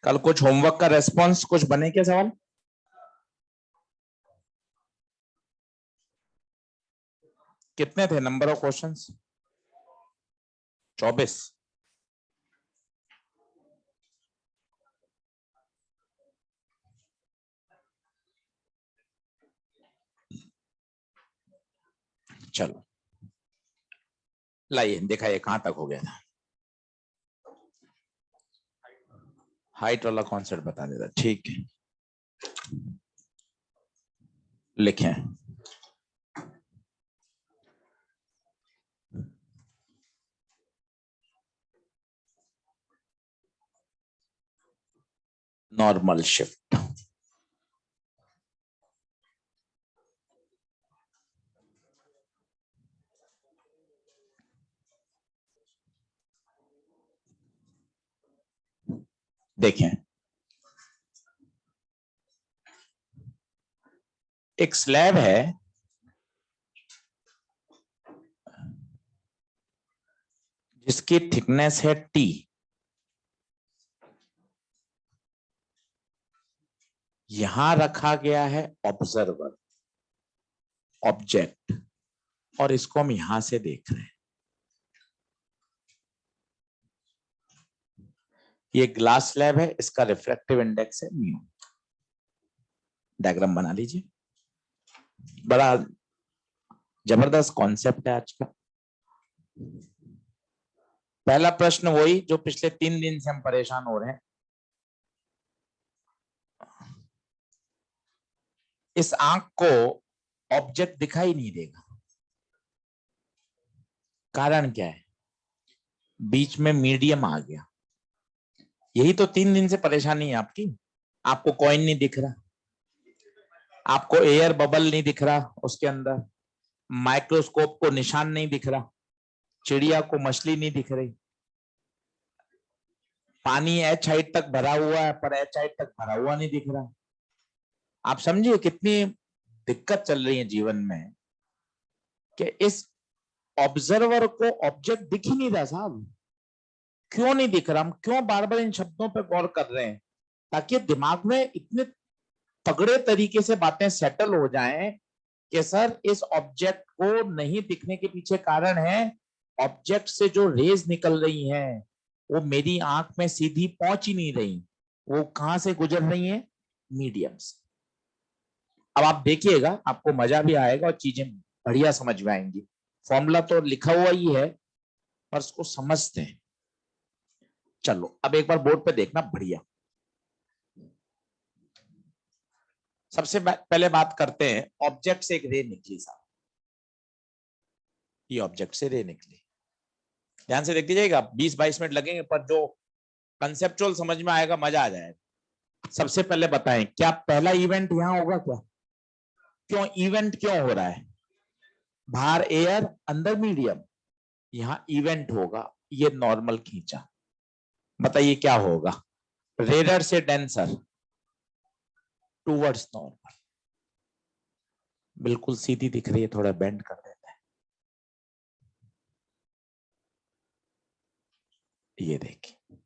कल कुछ होमवर्क का रेस्पॉन्स कुछ बने क्या सवाल? कितने थे नंबर ऑफ क्वेश्चंस? 24। चलो लाइए दिखाइए कहां तक हो गया था। हाइट वाला कॉन्सेप्ट बता देता, ठीक है। लिखें नॉर्मल शिफ्ट। देखें, एक स्लैब है जिसकी थिकनेस है टी। यहां रखा गया है ऑब्जर्वर, ऑब्जेक्ट, और इसको हम यहां से देख रहे हैं। ये ग्लास स्लैब है, इसका रिफ्रैक्टिव इंडेक्स है म्यू। डायग्राम बना लीजिए। बड़ा जबरदस्त कॉन्सेप्ट है आज का। पहला प्रश्न वही जो पिछले 3 दिन से हम परेशान हो रहे हैं। इस आंख को ऑब्जेक्ट दिखाई नहीं देगा। कारण क्या है? बीच में मीडियम आ गया। यही तो 3 दिन से परेशानी है आपकी। आपको कॉइन नहीं दिख रहा, आपको एयर बबल नहीं दिख रहा, उसके अंदर माइक्रोस्कोप को निशान नहीं दिख रहा, चिड़िया को मछली नहीं दिख रही, पानी एच हाइट तक भरा हुआ है पर एच हाइट तक भरा हुआ नहीं दिख रहा। आप समझिए कितनी दिक्कत चल रही है जीवन में कि इस ऑब्जर्वर को ऑब्जेक्ट दिख ही नहीं रहा साहब। क्यों नहीं दिख रहा? हम क्यों बार बार इन शब्दों पर गौर कर रहे हैं? ताकि दिमाग में इतने तगड़े तरीके से बातें सेटल हो जाएं कि सर इस ऑब्जेक्ट को नहीं दिखने के पीछे कारण है ऑब्जेक्ट से जो रेज निकल रही हैं वो मेरी आंख में सीधी पहुंच ही नहीं रही। वो कहां से गुजर रही हैं? मीडियम से। अब आप देखिएगा, आपको मजा भी आएगा और चीजें बढ़िया समझ में आएंगी। फॉर्मूला तो लिखा हुआ ही है पर उसको समझते हैं। चलो अब एक बार बोर्ड पे देखना, बढ़िया। सबसे पहले बात करते हैं, ऑब्जेक्ट से एक रे निकली साहब। ये ऑब्जेक्ट से रे निकली, ध्यान से देख लीजिएगा। 20-22 मिनट लगेंगे पर जो कंसेप्चुअल समझ में आएगा, मजा आ जाएगा। सबसे पहले बताएं, क्या पहला इवेंट यहां होगा क्या? क्यों इवेंट क्यों हो रहा है? बाहर एयर, अंदर मीडियम। यहां इवेंट होगा, ये नॉर्मल खींचा। बताइए क्या होगा? रेडर से डेंसर टूवर्ड्स नॉर्मल। बिल्कुल सीधी दिख रही है, थोड़ा बेंड कर देता है। ये देखिए,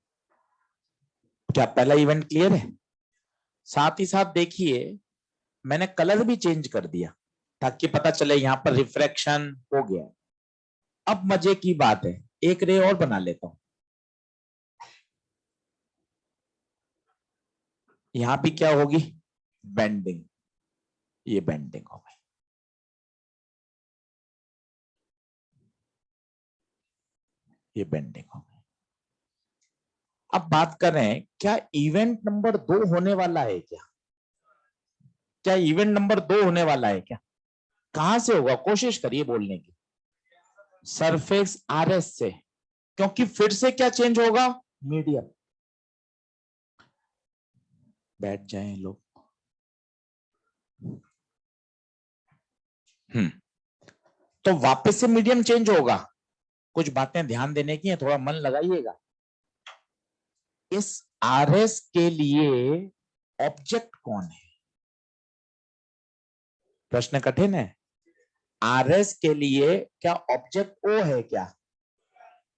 क्या पहला इवेंट क्लियर है? साथ ही साथ देखिए, मैंने कलर भी चेंज कर दिया ताकि पता चले यहां पर रिफ्रैक्शन हो गया। अब मजे की बात है, एक रे और बना लेता हूं। यहां भी क्या होगी? बेंडिंग। ये बेंडिंग हो गई। ये बेंडिंग हो गई। अब बात करें, क्या इवेंट नंबर 2 होने वाला है क्या? क्या इवेंट नंबर 2 होने वाला है क्या? कहां से होगा? कोशिश करिए बोलने की। सरफेस आरएस से। क्योंकि फिर से क्या चेंज होगा? मीडियम। बैठ जाएं लोग। तो वापस से मीडियम चेंज होगा। कुछ बातें ध्यान देने की है, थोड़ा मन लगाइएगा। इस आरएस के लिए ऑब्जेक्ट कौन है? प्रश्न कठिन है। आरएस के लिए क्या ऑब्जेक्ट ओ है क्या?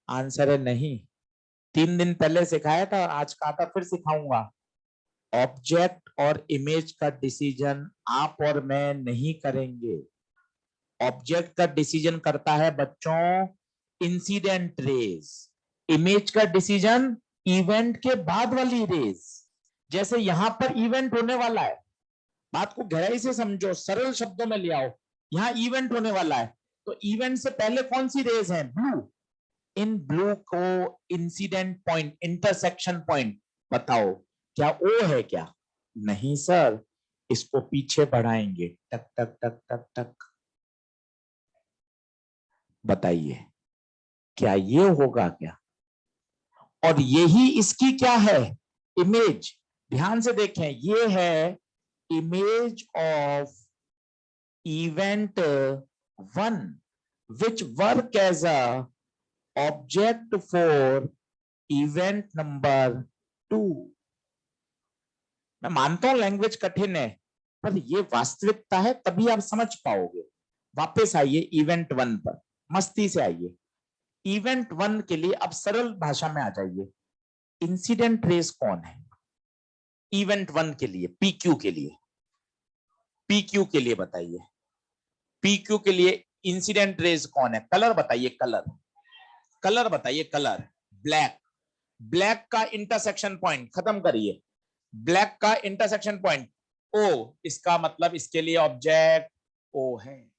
आंसर है नहीं। 3 दिन पहले सिखाया था, आज कहा था फिर सिखाऊंगा। ऑब्जेक्ट और इमेज का डिसीजन आप और मैं नहीं करेंगे। ऑब्जेक्ट का डिसीजन करता है बच्चों इंसिडेंट रेज, इमेज का डिसीजन इवेंट के बाद वाली रेज। जैसे यहां पर इवेंट होने वाला है, बात को गहराई से समझो, सरल शब्दों में ले आओ। यहां इवेंट होने वाला है, तो इवेंट से पहले कौन सी रेज है? ब्लू। इन ब्लू को इंसिडेंट पॉइंट, इंटरसेक्शन पॉइंट बताओ, क्या ओ है क्या? नहीं सर, इसको पीछे बढ़ाएंगे, टक टक टक टक टक। बताइए क्या ये होगा क्या? और यही इसकी क्या है? इमेज। ध्यान से देखें, ये है image of event 1 which work as a object for event number 2। मैं मानता हूं लैंग्वेज कठिन है, पर ये वास्तविकता है, तभी आप समझ पाओगे। वापस आइए इवेंट 1 पर, मस्ती से आइए। इवेंट 1 के लिए अब सरल भाषा में आ जाइए। इंसिडेंट रेस कौन है इवेंट 1 के लिए? पीक्यू के लिए, पीक्यू के लिए बताइए, पीक्यू के लिए इंसिडेंट रेस कौन है? कलर बताइए, कलर, कलर बताइए, कलर। ब्लैक। ब्लैक का इंटरसेक्शन पॉइंट खत्म करिए, ब्लैक का इंटरसेक्शन पॉइंट ओ, इसका मतलब इसके लिए ऑब्जेक्ट ओ है।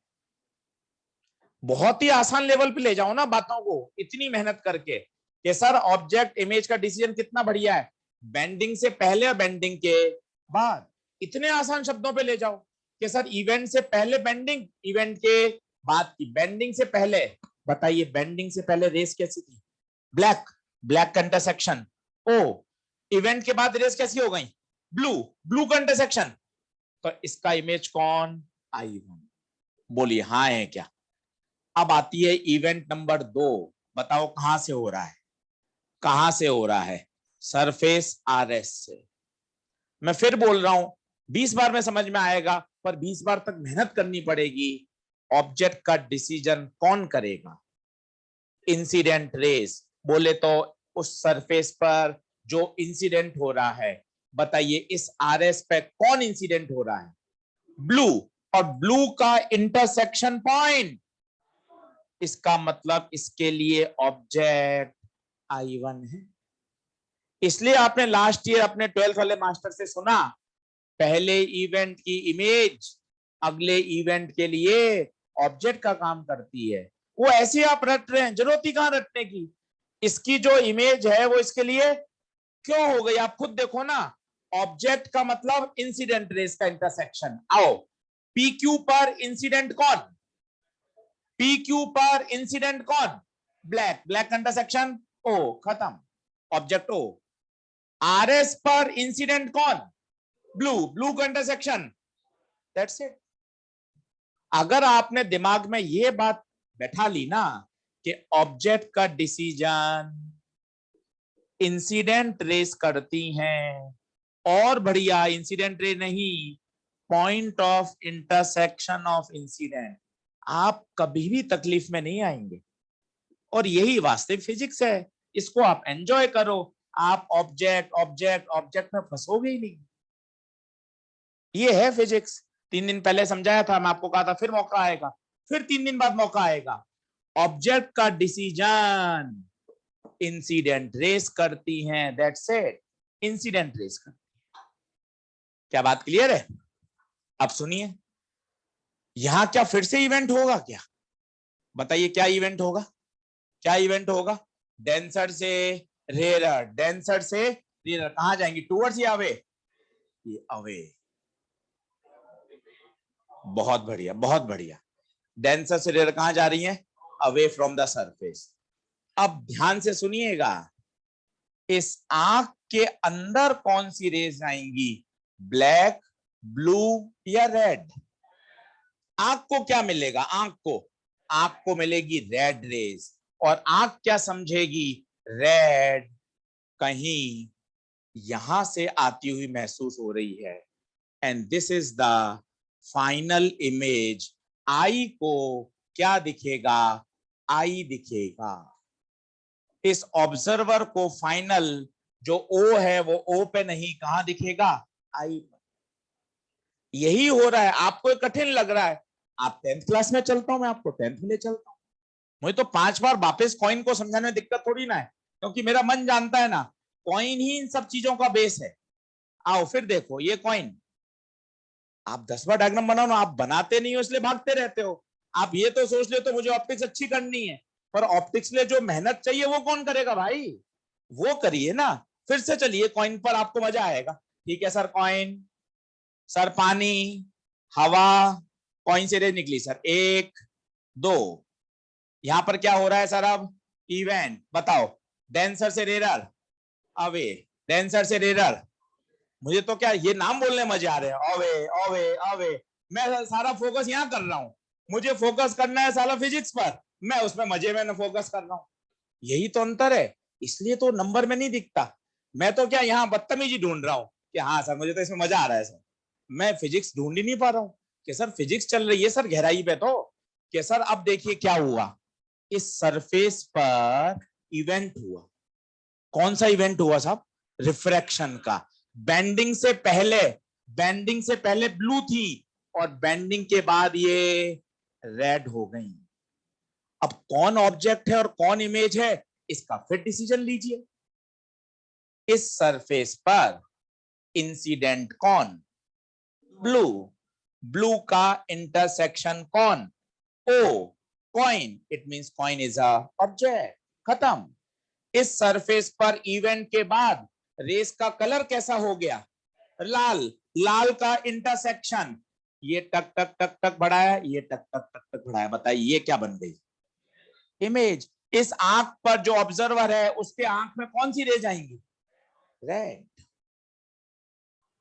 बहुत ही आसान लेवल पे ले जाओ ना बातों को, इतनी मेहनत करके कि सर ऑब्जेक्ट इमेज का डिसीजन कितना बढ़िया है, बेंडिंग से पहले और बेंडिंग के बाद। इतने आसान शब्दों पे ले जाओ कि सर इवेंट से पहले बेंडिंग, इवेंट के बाद की। बेंडिंग से पहले बताइए, बेंडिंग से पहले रेस कैसी थी? ब्लैक। ब्लैक का इंटरसेक्शन ओ, इवेंट के बाद रेस कैसी हो गई? ब्लू। ब्लू का इंटरसेक्शन, तो इसका इमेज कौन? I1। बोलिए हाँ है क्या? अब आती है इवेंट नंबर 2, बताओ कहां से हो रहा है? कहां से हो रहा है? सरफेस RS से। मैं फिर बोल रहा हूं, 20 बार में समझ में आएगा, पर 20 बार तक मेहनत करनी पड़ेगी। ऑब्जेक्ट का डिसीजन कौन करेगा? Incident rays. बोले तो उस सरफेस पर जो इंसिडेंट हो रहा है, बताइए इस RS पे कौन इंसिडेंट हो रहा है? ब्लू। और ब्लू का इंटरसेक्शन पॉइंट, इसका मतलब इसके लिए ऑब्जेक्ट I1 है। इसलिए आपने लास्ट ईयर अपने 12th वाले मास्टर से सुना, पहले इवेंट की इमेज अगले इवेंट के लिए ऑब्जेक्ट का काम करती है। वो ऐसे आप रट रहे हैं, जरूरत ही कहां रटने की। इसकी जो इमेज है वो इसके लिए क्यों हो गई, आप खुद देखो ना। ऑब्जेक्ट का मतलब इंसिडेंट रेस का इंटरसेक्शन। आओ, PQ पर इंसिडेंट कौन? PQ पर इंसिडेंट कौन? ब्लैक। ब्लैक का इंटरसेक्शन ओ, खत्म, ऑब्जेक्ट ओ। RS पर इंसिडेंट कौन? ब्लू। ब्लू का इंटरसेक्शन, दैट्स इट। अगर आपने दिमाग में ये बात बैठा ली ना कि ऑब्जेक्ट का डिसीजन इंसिडेंट रेस करती हैं, और बढ़िया, इंसिडेंट रे नहीं, point of intersection of incident, आप कभी भी तकलीफ में नहीं आएंगे। और यही वास्तविक फिजिक्स है, इसको आप एंजॉय करो। आप ऑब्जेक्ट ऑब्जेक्ट ऑब्जेक्ट में फंसोगे ही नहीं। ये है फिजिक्स। 3 दिन पहले समझाया था, मैं आपको कहा था फिर मौका आएगा, फिर 3 दिन बाद मौका आएगा। ऑब्जेक्ट का डिसीजन इंसिडेंट रेस करती हैं, दैट्स इट, इंसिडेंट रेस करती है। क्या बात क्लियर है? अब सुनिए, यहां क्या फिर से इवेंट होगा क्या? बताइए क्या इवेंट होगा? क्या इवेंट होगा? डेंसर से रेयर, डेंसर से रेयर, कहां जाएंगी? टूवर्ड्स या अवे? ये अवे। बहुत बढ़िया, बहुत बढ़िया। डेंसर से रेयर कहां जा रही है? Away from the surface. अब ध्यान से सुनिएगा, इस आंख के अंदर कौन सी रेज आएंगी? ब्लैक, ब्लू या रेड? आंख को क्या मिलेगा? आंख को मिलेगी रेड रेज। और आंख क्या समझेगी? रेड कहीं यहां से आती हुई महसूस हो रही है। And this is the final image. Eye को क्या दिखेगा? आई दिखेगा। इस ऑब्जर्वर को फाइनल जो O है वो O पे नहीं, कहां दिखेगा? I पर। यही हो रहा है। आपको कठिन लग रहा है, आप 10th क्लास में चलता हूं, मैं आपको 10th में ले चलता हूं। मुझे तो 5 बार वापस कॉइन को समझाने में दिक्कत थोड़ी ना है, क्योंकि मेरा मन जानता है ना, कॉइन ही इन सब चीजों का बेस है। आओ फिर देखो ये कॉइन, आप 10 बार डायग्राम बनाओ ना, आप बनाते नहीं हो इसलिए भागते रहते हो। आप ये तो सोच ले तो मुझे ऑप्टिक्स अच्छी करनी है, पर ऑप्टिक्स लिए जो मेहनत चाहिए वो कौन करेगा भाई? वो करिए ना। फिर से चलिए कॉइन पर, आपको मजा आएगा। ठीक है सर, कॉइन, सर पानी, हवा, कॉइन से रेज निकली सर 1 2। यहां पर क्या हो रहा है सर? अब इवेंट बताओ, डेंसर से रेरर, अवे, डेंसर से रेरर। मुझे तो क्या ये नाम बोलने मजे आ रहे हैं, अवे अवे अवे। मैं सारा फोकस यहां कर रहा हूं, मुझे फोकस करना है साला फिजिक्स पर, मैं उसमें मजे में फोकस कर रहा हूं। यही तो अंतर है, इसलिए तो नंबर में नहीं दिखता। मैं तो क्या यहाँ बदतमीजी ढूंढ रहा हूँ कि हाँ सर मुझे तो इसमें मजा आ रहा है सर, मैं फिजिक्स ढूंढ ही नहीं पा रहा हूँ कि सर फिजिक्स चल रही है सर गहराई पे, तो कि सर अब देखिए क्या हुआ, इस सरफेस पर इवेंट हुआ। कौन सा इवेंट हुआ साहब? रिफ्रैक्शन का। बेंडिंग से पहले, बेंडिंग से पहले ब्लू थी, और बेंडिंग के बाद ये रेड हो गई। अब कौन ऑब्जेक्ट है और कौन इमेज है, इसका फिर डिसीजन लीजिए। इस सरफेस पर इंसिडेंट कौन? ब्लू। ब्लू का इंटरसेक्शन कौन? Oh, coin. It means coin is a object. खत्म। इस सरफेस पर इवेंट के बाद रेस का कलर कैसा हो गया? लाल। लाल का इंटरसेक्शन, ये टक टक टक टक बढ़ाया, ये टक टक टक टक बढ़ाया, बताइए ये क्या बन गई? इमेज। इस आंख पर जो ऑब्जर्वर है उसके आंख में कौन सी रेज आएंगी? रेड।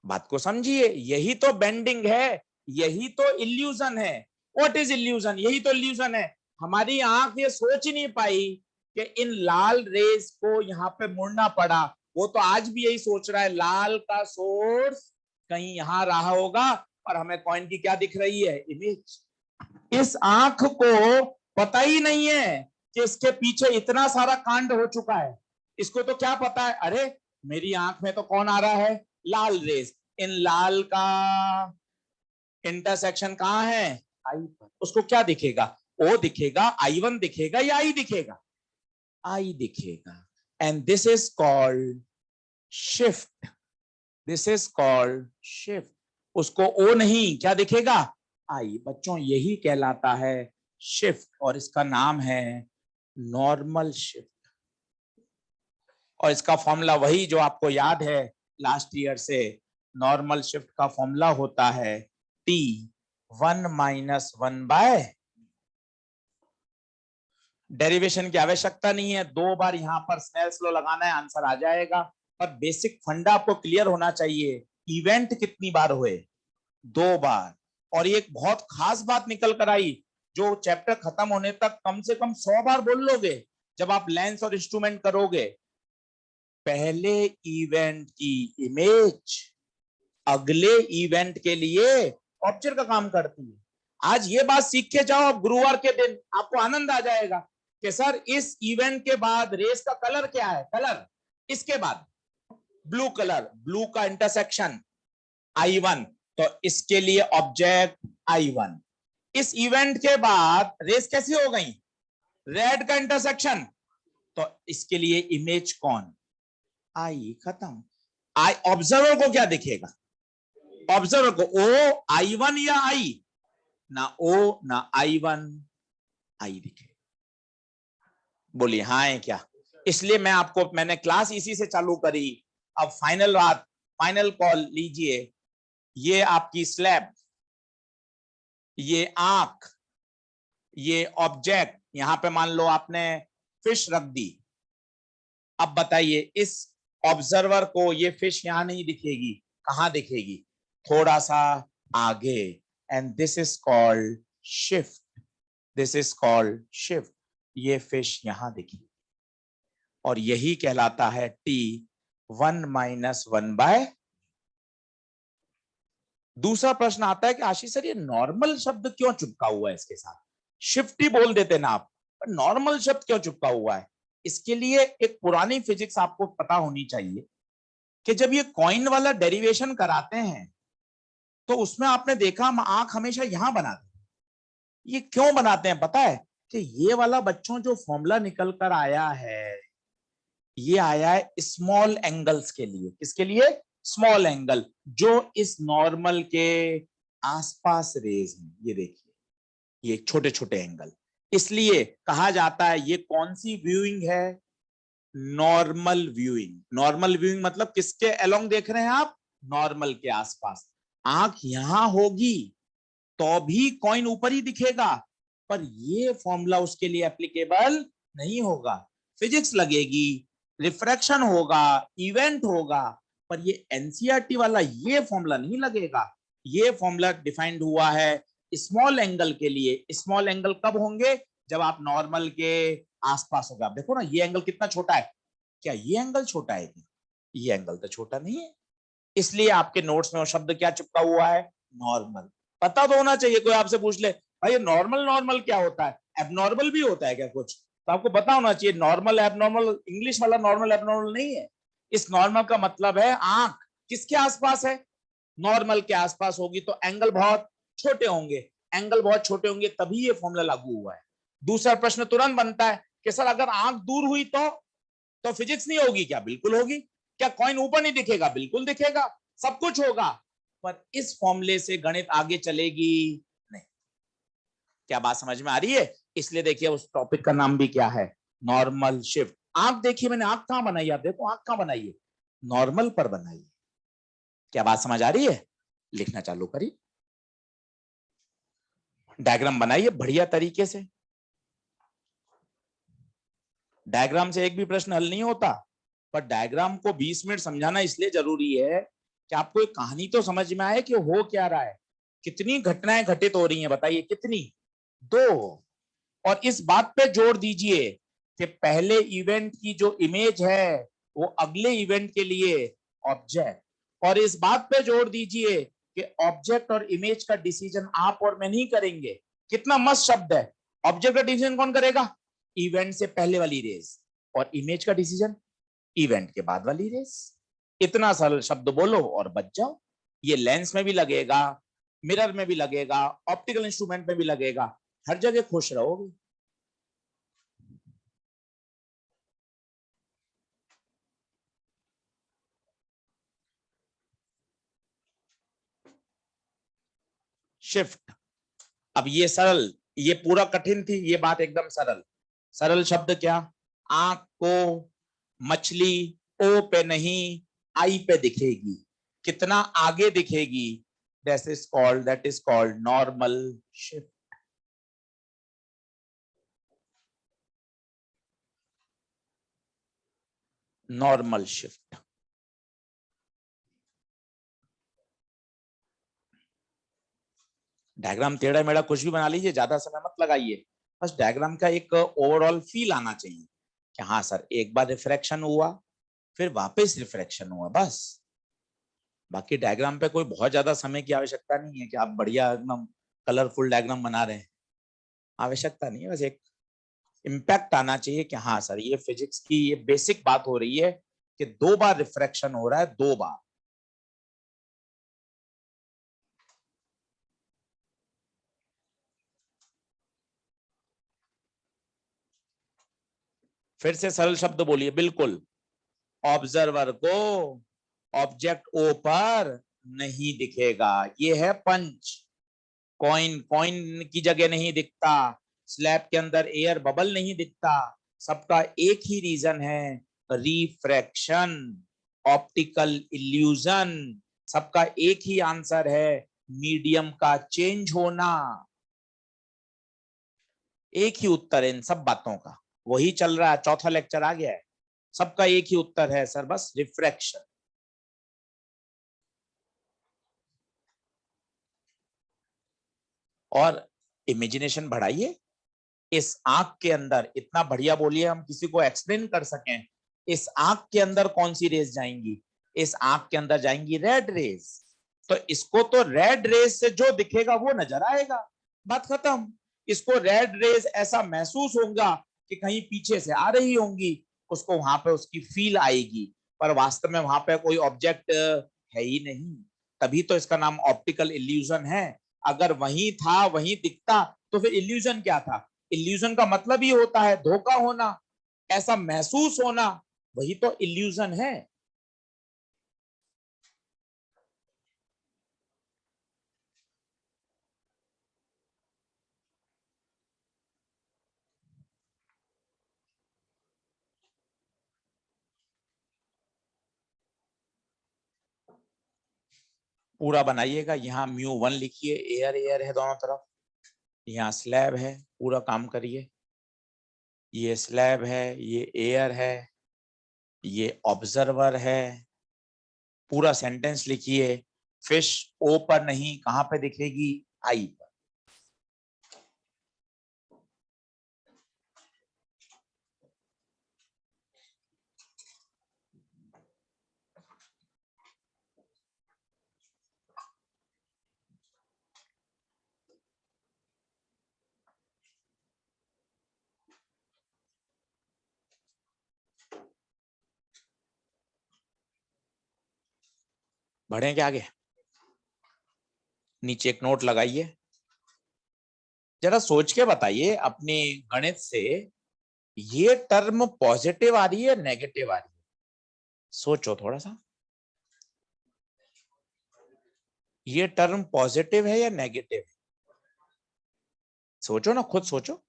बात को समझिए, यही तो बेंडिंग है, यही तो इल्यूजन है। What is illusion? यही तो इल्यूजन है। हमारी आंख ये सोच ही नहीं पाई कि इन लाल रेज को यहाँ पे मुड़ना पड़ा। वो तो आज भी यही सोच रहा है, लाल का सोर्स कहीं यहां रहा होगा, और हमें कॉइन की क्या दिख रही है? इमेज। इस आंख को पता ही नहीं है कि इसके पीछे इतना सारा कांड हो चुका है। इसको तो क्या पता है, अरे मेरी आंख में तो कौन आ रहा है? लाल रेस। इन लाल का इंटरसेक्शन कहां है? आई पर। उसको क्या दिखेगा? ओ दिखेगा, I1 दिखेगा, या आई दिखेगा? आई दिखेगा। And this is called shift. This is called shift. उसको ओ नहीं, क्या दिखेगा? आई। बच्चों यही कहलाता है शिफ्ट, और इसका नाम है नॉर्मल शिफ्ट। और इसका फॉर्मूला वही जो आपको याद है लास्ट ईयर से। नॉर्मल शिफ्ट का फॉर्मूला होता है T1-1/। डेरिवेशन की आवश्यकता नहीं है, 2 बार यहां पर स्नेल्स लॉ लगाना है, आंसर आ जाएगा। पर बेसिक फंडा आपको क्लियर होना चाहिए। इवेंट कितनी बार हुए? 2 बार। और ये एक बहुत खास बात निकल कर आई, जो चैप्टर खत्म होने तक कम से कम 100 बार बोल लोगे जब आप लेंस और इंस्ट्रूमेंट करोगे। पहले इवेंट की इमेज अगले इवेंट के लिए ऑब्जेक्ट का काम करती है। आज ये बात सीख के जाओ, अब गुरुवार के दिन आपको आनंद आ जाएगा कि सर इस इवेंट के बाद रेस का कलर क्या है? कलर। इसके बाद ब्लू कलर, ब्लू का इंटरसेक्शन I1, तो इसके लिए ऑब्जेक्ट I1। इस इवेंट के बाद रेस कैसी हो गई? रेड का इंटरसेक्शन, तो इसके लिए इमेज कौन? आई। खत्म। आई। ऑब्जर्वर को क्या दिखेगा? ऑब्जर्वर को ओ, I1 या आई? ना ओ ना I1, आई दिखेगा। बोलिए हाँ है क्या? इसलिए मैं आपको, मैंने क्लास इसी से चालू करी। अब फाइनल बात, फाइनल कॉल लीजिए। ये आपकी स्लैब, ये आंख, ये ऑब्जेक्ट, यहां पे मान लो आपने फिश रख दी। अब बताइए इस ऑब्जर्वर को ये फिश यहां नहीं दिखेगी, कहां दिखेगी? थोड़ा सा आगे। And this is called shift. This is called shift. ये फिश यहां दिखेगी, और यही कहलाता है T1-1/। दूसरा प्रश्न आता है कि आशीष सर ये नॉर्मल शब्द क्यों चिपका हुआ है इसके साथ? शिफ्ट ही बोल देते ना आप, नॉर्मल शब्द क्यों चिपका हुआ है? इसके लिए एक पुरानी फिजिक्स आपको पता होनी चाहिए कि जब ये कॉइन वाला डेरिवेशन कराते हैं तो उसमें आपने देखा हम आंख हमेशा यहां बनाते हैं। ये क्यों बनाते हैं पता है? कि ये वाला बच्चों जो फॉर्मूला निकल कर आया है, ये आया है स्मॉल एंगल्स के लिए। किसके लिए? स्मॉल एंगल जो इस नॉर्मल के आसपास रेज हैं। ये देखिए, ये छोटे छोटे एंगल। इसलिए कहा जाता है ये कौन सी व्यूइंग है? Normal viewing. नॉर्मल व्यूइंग मतलब किसके अलोंग देख रहे हैं आप? नॉर्मल के आसपास। आंख यहां होगी तो भी कॉइन ऊपर ही दिखेगा, पर ये फॉर्मूला उसके लिए एप्लीकेबल नहीं होगा। फिजिक्स लगेगी, रिफ्रैक्शन होगा, इवेंट होगा, पर ये एनसीईआरटी वाला ये फॉर्मूला नहीं लगेगा। ये फॉर्मूला डिफाइंड हुआ है स्मॉल एंगल के लिए। स्मॉल एंगल कब होंगे? जब आप नॉर्मल के आसपास होगा। आप देखो ना, ये एंगल कितना छोटा है। क्या ये एंगल छोटा है? ये एंगल तो छोटा नहीं है। इसलिए आपके नोट्स में वो शब्द क्या चिपका हुआ है? नॉर्मल। पता तो होना चाहिए। कोई आपसे पूछ ले भाई नॉर्मल नॉर्मल क्या होता है, एबनॉर्मल भी होता है क्या कुछ, तो आपको पता होना चाहिए। नॉर्मल एबनॉर्मल, इंग्लिश वाला नॉर्मल एबनॉर्मल नहीं है। इस नॉर्मल का मतलब है आंख किसके आसपास है? नॉर्मल के आसपास होगी तो एंगल बहुत छोटे होंगे। एंगल बहुत छोटे होंगे तभी ये फॉर्मूला लागू हुआ है। दूसरा प्रश्न तुरंत बनता है कि सर अगर आंख दूर हुई तो फिजिक्स नहीं होगी क्या? बिल्कुल होगी। क्या कॉइन ऊपर नहीं दिखेगा? बिल्कुल दिखेगा। सब कुछ होगा, पर इस फॉर्मूले से गणित आगे चलेगी नहीं। क्या बात समझ में आ रही है? इसलिए देखिए उस टॉपिक का नाम भी क्या है? Normal shift. आंख देखिए, मैंने आंख कहां बनाई? आप देखो आंख कहां बनाई है? नॉर्मल पर बनाई है। क्या बात समझ आ रही है? लिखना चालू करिए, डायग्राम बनाइए बढ़िया तरीके से। डायग्राम से एक भी प्रश्न हल नहीं होता, पर डायग्राम को 20 मिनट समझाना इसलिए जरूरी है कि आपको एक कहानी तो समझ में आए कि हो क्या रहा है। कितनी घटनाएं घटित हो रही हैं बताइए? कितनी? 2। और इस बात पे जोर दीजिए कि पहले इवेंट की जो इमेज है वो अगले इवेंट के लिए ऑब्जेक्ट, और इस बात पे जोर दीजिए कि ऑब्जेक्ट और इमेज का डिसीजन आप और मैं नहीं करेंगे। कितना मस्त शब्द है। ऑब्जेक्ट का डिसीजन कौन करेगा? इवेंट से पहले वाली रेस, और इमेज का डिसीजन इवेंट के बाद वाली रेस। इतना सरल शब्द बोलो और बच जाओ। ये लेंस में भी लगेगा, मिरर में भी लगेगा, ऑप्टिकल इंस्ट्रूमेंट में भी लगेगा, हर जगह खुश रहोगे। शिफ्ट। अब ये सरल, ये पूरा कठिन थी, ये बात एकदम सरल। सरल शब्द क्या? आंख को मछली ओ पे नहीं आई पे दिखेगी। कितना आगे दिखेगी? That is called normal shift. Normal shift. Diagram टेढ़ा मेढ़ा कुछ भी बना लीजिए, ज्यादा समय मत लगाइए। बस डायग्राम का एक ओवरऑल फील आना चाहिए कि हाँ सर एक बार रिफ्रैक्शन हुआ, फिर वापस रिफ्रैक्शन हुआ, बस। बाकी डायग्राम पे कोई बहुत ज्यादा समय की आवश्यकता नहीं है कि आप बढ़िया एकदम कलरफुल डायग्राम बना रहे हैं। आवश्यकता नहीं है, बस एक इम्पैक्ट आना चाहिए कि हाँ सर ये फिजिक्स की ये बेसिक बात हो रही है कि 2 बार रिफ्रैक्शन हो रहा है, 2 बार। फिर से सरल शब्द बोलिए। बिल्कुल। ऑब्जर्वर को ऑब्जेक्ट ओ पर नहीं दिखेगा। ये है पंच। कॉइन कॉइन की जगह नहीं दिखता, स्लैब के अंदर एयर बबल नहीं दिखता। सबका एक ही रीजन है, रिफ्रैक्शन, ऑप्टिकल इल्यूजन। सबका एक ही आंसर है, मीडियम का चेंज होना। एक ही उत्तर है इन सब बातों का, वही चल रहा है। चौथा लेक्चर आ गया है, सबका एक ही उत्तर है सर, बस रिफ्रैक्शन। और इमेजिनेशन बढ़ाइए। इस आंख के अंदर इतना बढ़िया बोलिए हम किसी को एक्सप्लेन कर सकें। इस आंख के अंदर कौन सी रेस जाएंगी? इस आंख के अंदर जाएंगी रेड रेस। तो इसको तो रेड रेस से जो दिखेगा वो नजर आएगा, बात खत्म। इसको रेड रेस ऐसा महसूस होगा कि कहीं पीछे से आ रही होंगी, उसको वहां पे उसकी फील आएगी, पर वास्तव में वहां पे कोई ऑब्जेक्ट है ही नहीं, तभी तो इसका नाम ऑप्टिकल इल्यूजन है। अगर वही था, वही दिखता, तो फिर इल्यूजन क्या था? इल्यूजन का मतलब ही होता है धोखा होना, ऐसा महसूस होना, वही तो इल्यूजन है। पूरा बनाइएगा, यहाँ μ1 लिखिए, एयर एयर है दोनों तरफ, यहाँ स्लैब है, पूरा काम करिए। ये स्लैब है, ये एयर है, ये ऑब्जर्वर है, पूरा सेंटेंस लिखिए। फिश ओ पर नहीं, कहां पे दिखेगी? आई पर। बढ़े क्या आगे? नीचे एक नोट लगाइए, जरा सोच के बताइए अपनी गणित से, ये टर्म पॉजिटिव आ रही है नेगेटिव आ रही है? सोचो थोड़ा सा, ये टर्म पॉजिटिव है या नेगेटिव है? सोचो ना, खुद सोचो।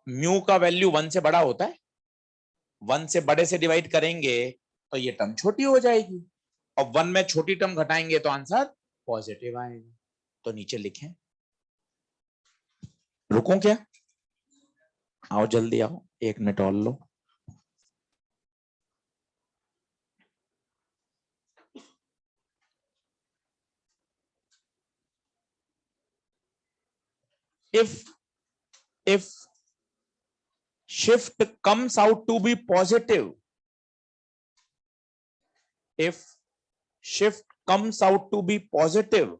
म्यू का वैल्यू 1 से बड़ा होता है, 1 से बड़े से डिवाइड करेंगे तो ये टर्म छोटी हो जाएगी, और 1 में छोटी टर्म घटाएंगे तो आंसर पॉजिटिव आएगा। तो नीचे लिखें। रुको क्या? आओ जल्दी आओ, 1 मिनट और लो। if shift comes out to be positive, if shift comes out to be positive,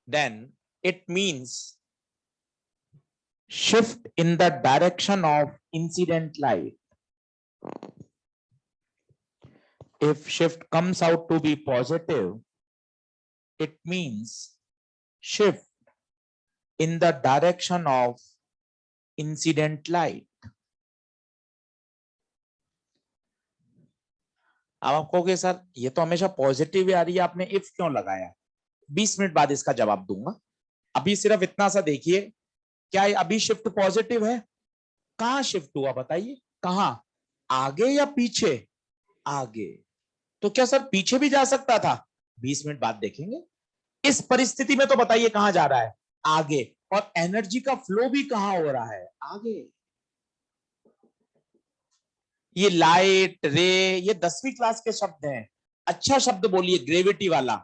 then it means shift in the direction of incident light. If shift comes out to be positive, it means shift in the direction of incident light. अब आप कहोगे sir ये तो हमेशा positive आ रही है, आपने if क्यों लगाया? 20 मिनट बाद इसका जवाब दूंगा। अभी सिर्फ इतना सा देखिए, क्या अभी शिफ्ट पॉजिटिव है? कहां शिफ्ट हुआ बताइए? कहां? आगे या पीछे? आगे। तो क्या सर पीछे भी जा सकता था? 20 मिनट बाद देखेंगे। इस परिस्थिति में तो बताइए कहां जा रहा है? आगे। और एनर्जी का फ्लो भी कहां हो रहा है? आगे। ये लाइट रे, ये 10वीं क्लास के शब्द हैं, अच्छा शब्द बोलिए, ग्रेविटी वाला।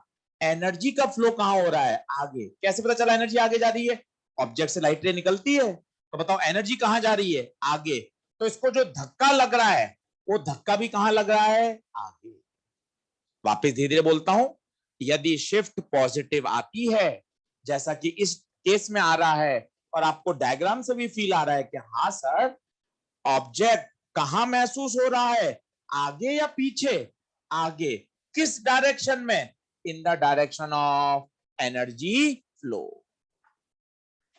एनर्जी का फ्लो कहां हो रहा है? आगे। कैसे पता चला एनर्जी आगे जा रही है? ऑब्जेक्ट से लाइट रे निकलती है, तो बताओ एनर्जी कहां जा रही है? आगे। तो इसको जो धक्का लग रहा है, वो धक्का भी कहां लग रहा है? आगे। वापस धीरे धीरे बोलता हूं, यदि शिफ्ट पॉजिटिव आती है, जैसा कि इस केस में आ रहा है, और आपको डायग्राम से भी फील आ रहा है कि हाँ सर, ऑब्जेक्ट कहां महसूस हो रहा है? आगे या पीछे? आगे। किस डायरेक्शन में? इन the direction of energy flow.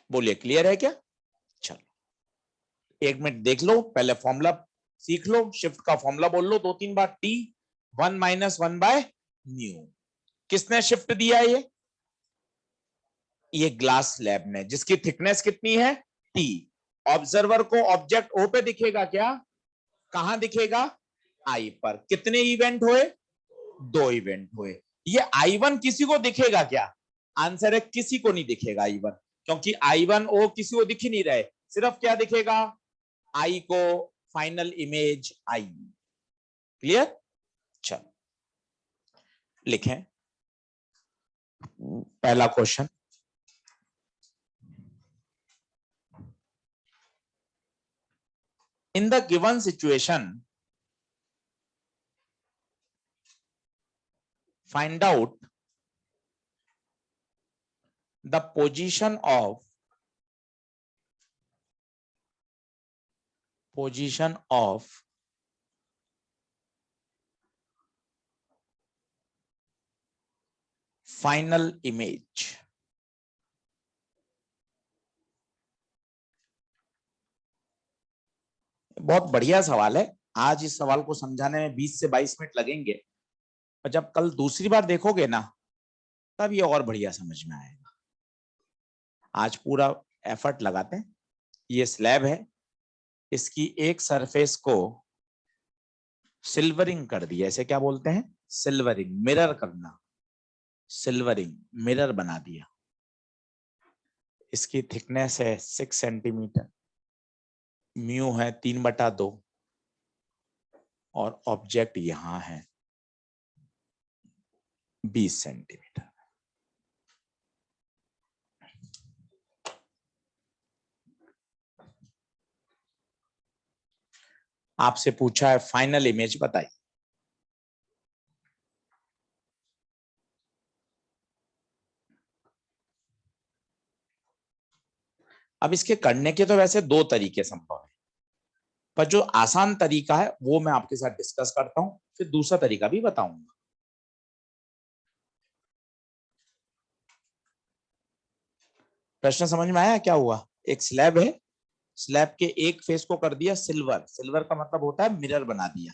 बोलिए क्लियर है क्या? चलो 1 मिनट देख लो, पहले फॉर्मूला सीख लो, शिफ्ट का फॉर्मूला बोल लो 2-3 बार। टी 1-1/μ। किसने शिफ्ट दिया? ये ग्लास स्लैब ने, जिसकी थिकनेस कितनी है? टी। ऑब्जर्वर को ऑब्जेक्ट ओ पे दिखेगा क्या? कहां दिखेगा? आई पर। कितने इवेंट हुए? 2 इवेंट हुए। ये I1 किसी को दिखेगा क्या? आंसर है किसी को नहीं दिखेगा I1, क्योंकि I1 ओ किसी को दिख ही नहीं रहे। सिर्फ क्या दिखेगा? आई को, फाइनल इमेज आई। क्लियर? चलो लिखें पहला question. In the given situation, find out the position of final image. बहुत बढ़िया सवाल है। आज इस सवाल को समझाने में 20 से 22 मिनट लगेंगे, और जब कल दूसरी बार देखोगे ना, तब ये और बढ़िया समझ में आएगा। आज पूरा एफर्ट लगाते हैं। ये स्लैब है, इसकी एक सरफेस को सिल्वरिंग कर दिया। ऐसे क्या बोलते हैं? सिल्वरिंग, मिरर करना। सिल्वरिंग, मिरर बना दिया। इसकी थिकनेस है 6 सेंटीमीटर, म्यू है 3/2, और ऑब्जेक्ट यहां है 20 सेंटीमीटर। आपसे पूछा है फाइनल इमेज बताइए। अब इसके करने के तो वैसे दो तरीके संभव है, पर जो आसान तरीका है वो मैं आपके साथ डिस्कस करता हूं, फिर दूसरा तरीका भी बताऊंगा। प्रश्न समझ में आया क्या हुआ? एक स्लैब है, स्लैब के एक फेस को कर दिया सिल्वर। सिल्वर का मतलब होता है मिरर बना दिया।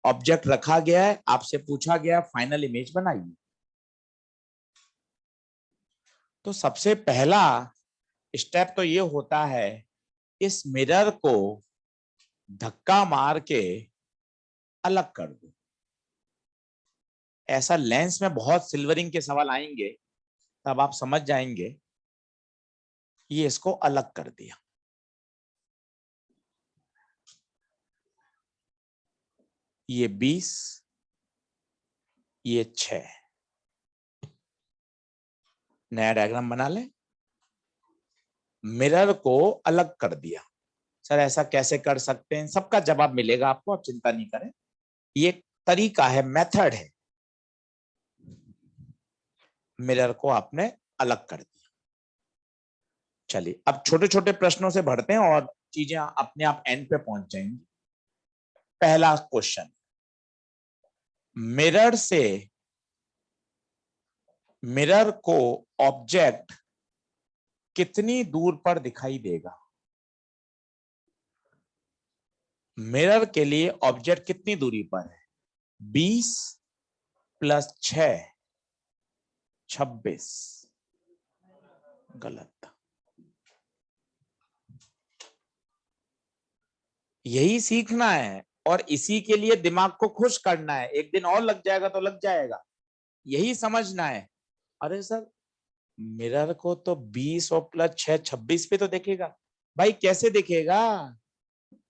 ऑब्जेक्ट रखा गया है, आपसे पूछा गया फाइनल इमेज बनाइए। तो सबसे पहला स्टेप तो ये होता है, इस मिरर को धक्का मार के अलग कर दो। ऐसा लेंस में बहुत सिल्वरिंग के सवाल आएंगे, तब आप समझ जाएंगे। ये इसको अलग कर दिया। ये 20, ये 6। नया डायग्राम बना ले। मिरर को अलग कर दिया। सर ऐसा कैसे कर सकते हैं? सबका जवाब मिलेगा आपको, आप चिंता नहीं करें। ये तरीका है, मेथड है। मिरर को आपने अलग कर दिया। चलिए अब छोटे छोटे प्रश्नों से बढ़ते हैं और चीजें अपने आप एंड पे पहुंच जाएंगी। पहला क्वेश्चन, मिरर को ऑब्जेक्ट कितनी दूर पर दिखाई देगा? मिरर के लिए ऑब्जेक्ट कितनी दूरी पर है? 20 + 6 26। गलत। यही सीखना है और इसी के लिए दिमाग को खुश करना है। एक दिन और लग जाएगा तो लग जाएगा, यही समझना है। अरे सर मिरर को तो 20 और +6 26 पे तो देखेगा। भाई कैसे दिखेगा?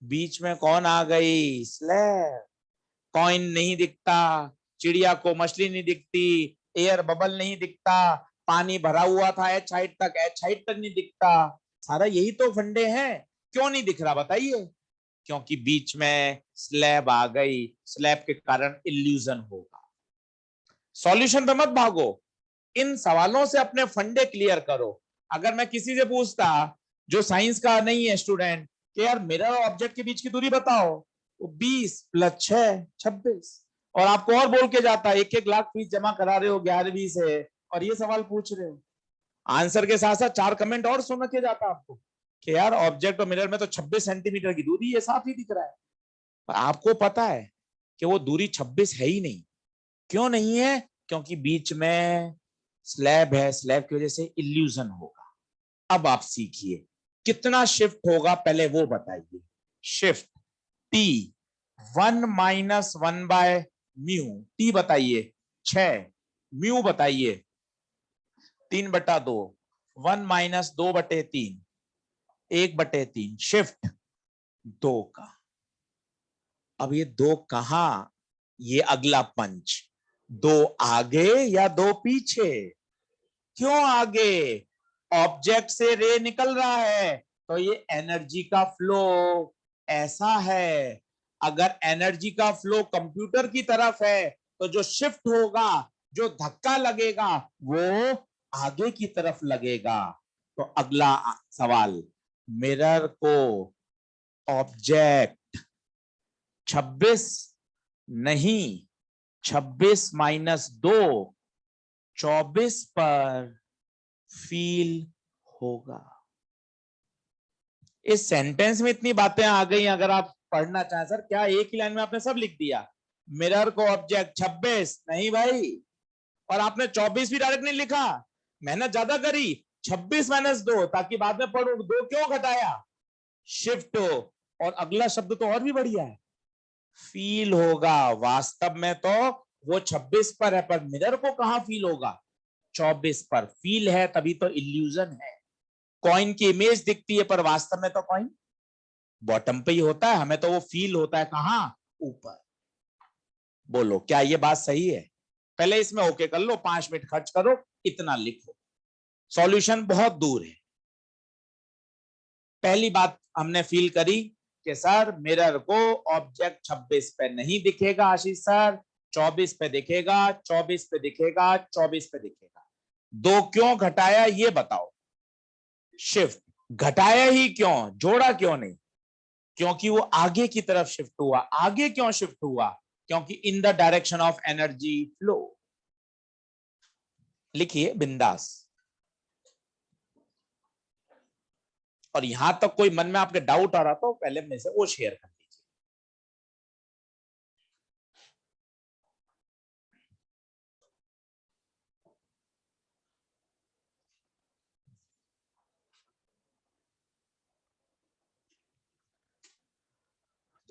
बीच में कौन आ गई? स्लैब। कॉइन नहीं दिखता, चिड़िया को मछली नहीं दिखती, एयर बबल नहीं दिखता, पानी भरा हुआ था एच हाइट तक नहीं दिखता। सारा यही तो फंडे हैं। क्यों नहीं दिख रहा बताइए? क्योंकि बीच में स्लैब आ गई। स्लैब के कारण इल्यूजन होगा। सॉल्यूशन पे मत भागो, इन सवालों से अपने फंडे क्लियर करो। अगर मैं किसी से पूछता जो साइंस का नहीं है स्टूडेंट कि यार मिरर और ऑब्जेक्ट के बीच की दूरी बताओ, तो 20 + 6 26, और आपको और बोल के जाता 1-1 लाख फीस जमा करा रहे हो 11वीं से और ये सवाल पूछ रहे हो। आंसर के साथ साथ 4 कमेंट और सुन के जाता आपको कि यार ऑब्जेक्ट और मिरर में तो 26 सेंटीमीटर की दूरी है, साफ ही दिख रहा है। पर आपको पता है कि वो दूरी 26 है ही नहीं। क्यों नहीं है? क्योंकि बीच में स्लैब है, स्लैब की वजह से इल्यूजन होगा। अब आप सीखिए कितना शिफ्ट होगा, पहले वो बताइए। Shift T 1 - 1/μ। टी बताइए 6, म्यू बताइए 3/2, 1 - 2/3, 1/3। शिफ्ट 2 का। अब ये 2 कहां? ये अगला पंच, 2 आगे या 2 पीछे? क्यों आगे? ऑब्जेक्ट से रे निकल रहा है, तो ये एनर्जी का फ्लो ऐसा है। अगर एनर्जी का फ्लो कंप्यूटर की तरफ है, तो जो शिफ्ट होगा, जो धक्का लगेगा, वो आगे की तरफ लगेगा तो अगला सवाल, मिरर को ऑब्जेक्ट 26 नहीं 26 - 2 24 पर फील होगा। इस सेंटेंस में इतनी बातें आ गई, अगर आप पढ़ना चाहें सर क्या एक ही लाइन में आपने सब लिख दिया? मिरर को ऑब्जेक्ट 26 नहीं भाई, और आपने 24 भी डायरेक्ट नहीं लिखा, मेहनत ज्यादा करी, 26 - 2 ताकि बाद में पढ़ू 2 क्यों घटाया, शिफ्ट हो, और अगला शब्द तो और भी बढ़िया है, फील होगा। वास्तव में तो वो 26 पर है, पर मिरर को कहां फील होगा, 24 पर फील है, तभी तो इल्यूजन है। कॉइन की इमेज दिखती है पर वास्तव में तो कॉइन बॉटम पे ही होता है, हमें तो वो फील होता है कहां, ऊपर। बोलो क्या ये बात सही है? पहले इसमें ओके कर लो, 5 मिनट खर्च करो, इतना लिखो, सॉल्यूशन बहुत दूर है। पहली बात हमने फील करी कि सर मिरर को ऑब्जेक्ट 26 पे नहीं दिखेगा आशीष सर, 24 पे दिखेगा, 24 पे दिखेगा, 24 पे दिखेगा। 2 क्यों घटाया ये बताओ, शिफ्ट घटाया ही क्यों, जोड़ा क्यों नहीं? क्योंकि वो आगे की तरफ शिफ्ट हुआ। आगे क्यों शिफ्ट हुआ? क्योंकि इन the direction of energy flow. लिखिए बिंदास। और यहां तक कोई मन में आपके डाउट आ रहा तो पहले में से वो शेयर कर लीजिए।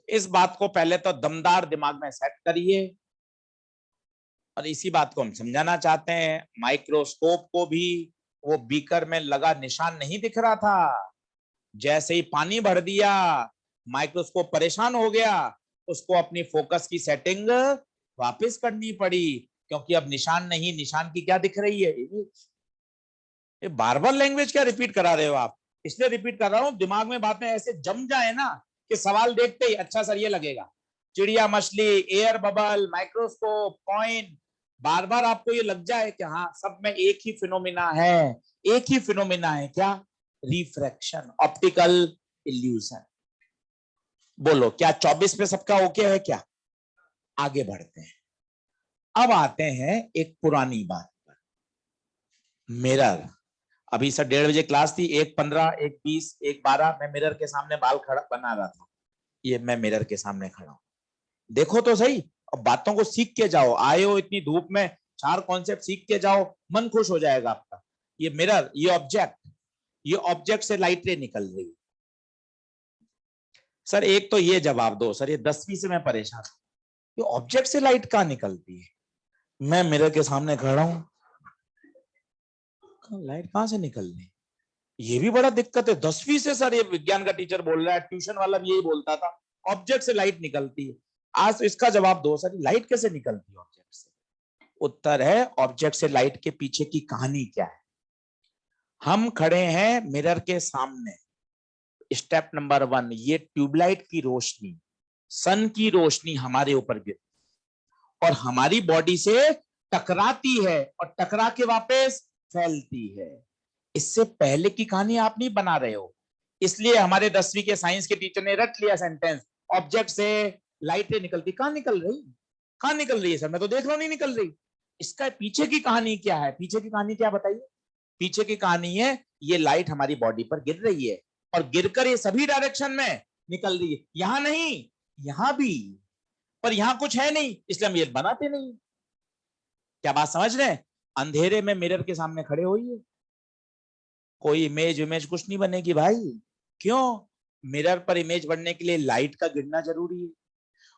इस बात को पहले तो दमदार दिमाग में सेट करिए, और इसी बात को हम समझाना चाहते हैं। माइक्रोस्कोप को भी वो बीकर में लगा निशान नहीं दिख रहा था, जैसे ही पानी भर दिया माइक्रोस्कोप परेशान हो गया, उसको अपनी फोकस की सेटिंग वापस करनी पड़ी, क्योंकि अब निशान नहीं, निशान की क्या दिख रही है, इमेज। ये बार बार लैंग्वेज क्या रिपीट करा रहे हो आप? इसलिए रिपीट कर रहा हूं, दिमाग में बातें ऐसे जम जाए ना कि सवाल देखते ही अच्छा सर ये लगेगा, चिड़िया, मछली, एयर बबल, माइक्रोस्कोप, कॉइन, बार बार आपको ये लग जाए कि हाँ सब में एक ही फिनोमिना है। एक ही फिनोमिना है क्या? Refraction, optical illusion. बोलो क्या 24 पे सबका ओके है क्या? आगे बढ़ते हैं। अब आते हैं एक पुरानी बात पर, मिरर। अभी सर 1:30 बजे क्लास थी, 1:15, 1:20, 1:12 मैं मिरर के सामने बाल खड़ा बना रहा था। ये मैं मिरर के सामने खड़ा हूं, देखो तो सही। अब बातों को सीख के जाओ, आए हो इतनी धूप में, 4 कॉन्सेप्ट सीख के जाओ, मन खुश हो जाएगा आपका। ये मिरर, ये ऑब्जेक्ट से लाइट रे निकल रही है। सर एक तो ये जवाब दो सर, ये 10वीं से मैं परेशान हूं, ये ऑब्जेक्ट से लाइट कहां निकलती है? मैं मिरर के सामने खड़ा हूं, लाइट कहां से निकल रही? ये भी बड़ा दिक्कत है। 10वीं से सर ये विज्ञान का टीचर बोल रहा है, ट्यूशन वाला भी यही बोलता था, ऑब्जेक्ट से लाइट निकलती है। आज इसका जवाब दो सर, लाइट कैसे निकलती है ऑब्जेक्ट से? उत्तर है ऑब्जेक्ट से लाइट के पीछे की कहानी क्या है। हम खड़े हैं मिरर के सामने, स्टेप नंबर 1, ये ट्यूबलाइट की रोशनी, सन की रोशनी हमारे ऊपर गिरती और हमारी बॉडी से टकराती है और टकरा के वापस फैलती है। इससे पहले की कहानी आप नहीं बना रहे हो, इसलिए हमारे 10वीं के साइंस के टीचर ने रट लिया सेंटेंस, ऑब्जेक्ट से लाइटें निकलती। कहां निकल रही, कहां निकल रही है सर? मैं तो देख रहा हूं नहीं निकल रही। इसका पीछे की कहानी क्या है? पीछे की कहानी क्या बताइए? पीछे की कहानी है ये लाइट हमारी बॉडी पर गिर रही है और गिरकर ये सभी डायरेक्शन में निकल रही है, यहां नहीं यहां भी, पर यहां कुछ है नहीं इसलिए हम ये बनाते नहीं। क्या बात समझ रहे हैं? अंधेरे में मिरर के सामने खड़े होइए, कोई इमेज कुछ नहीं बनेगी भाई। क्यों? मिरर पर इमेज बनने के लिए लाइट का गिरना जरूरी है,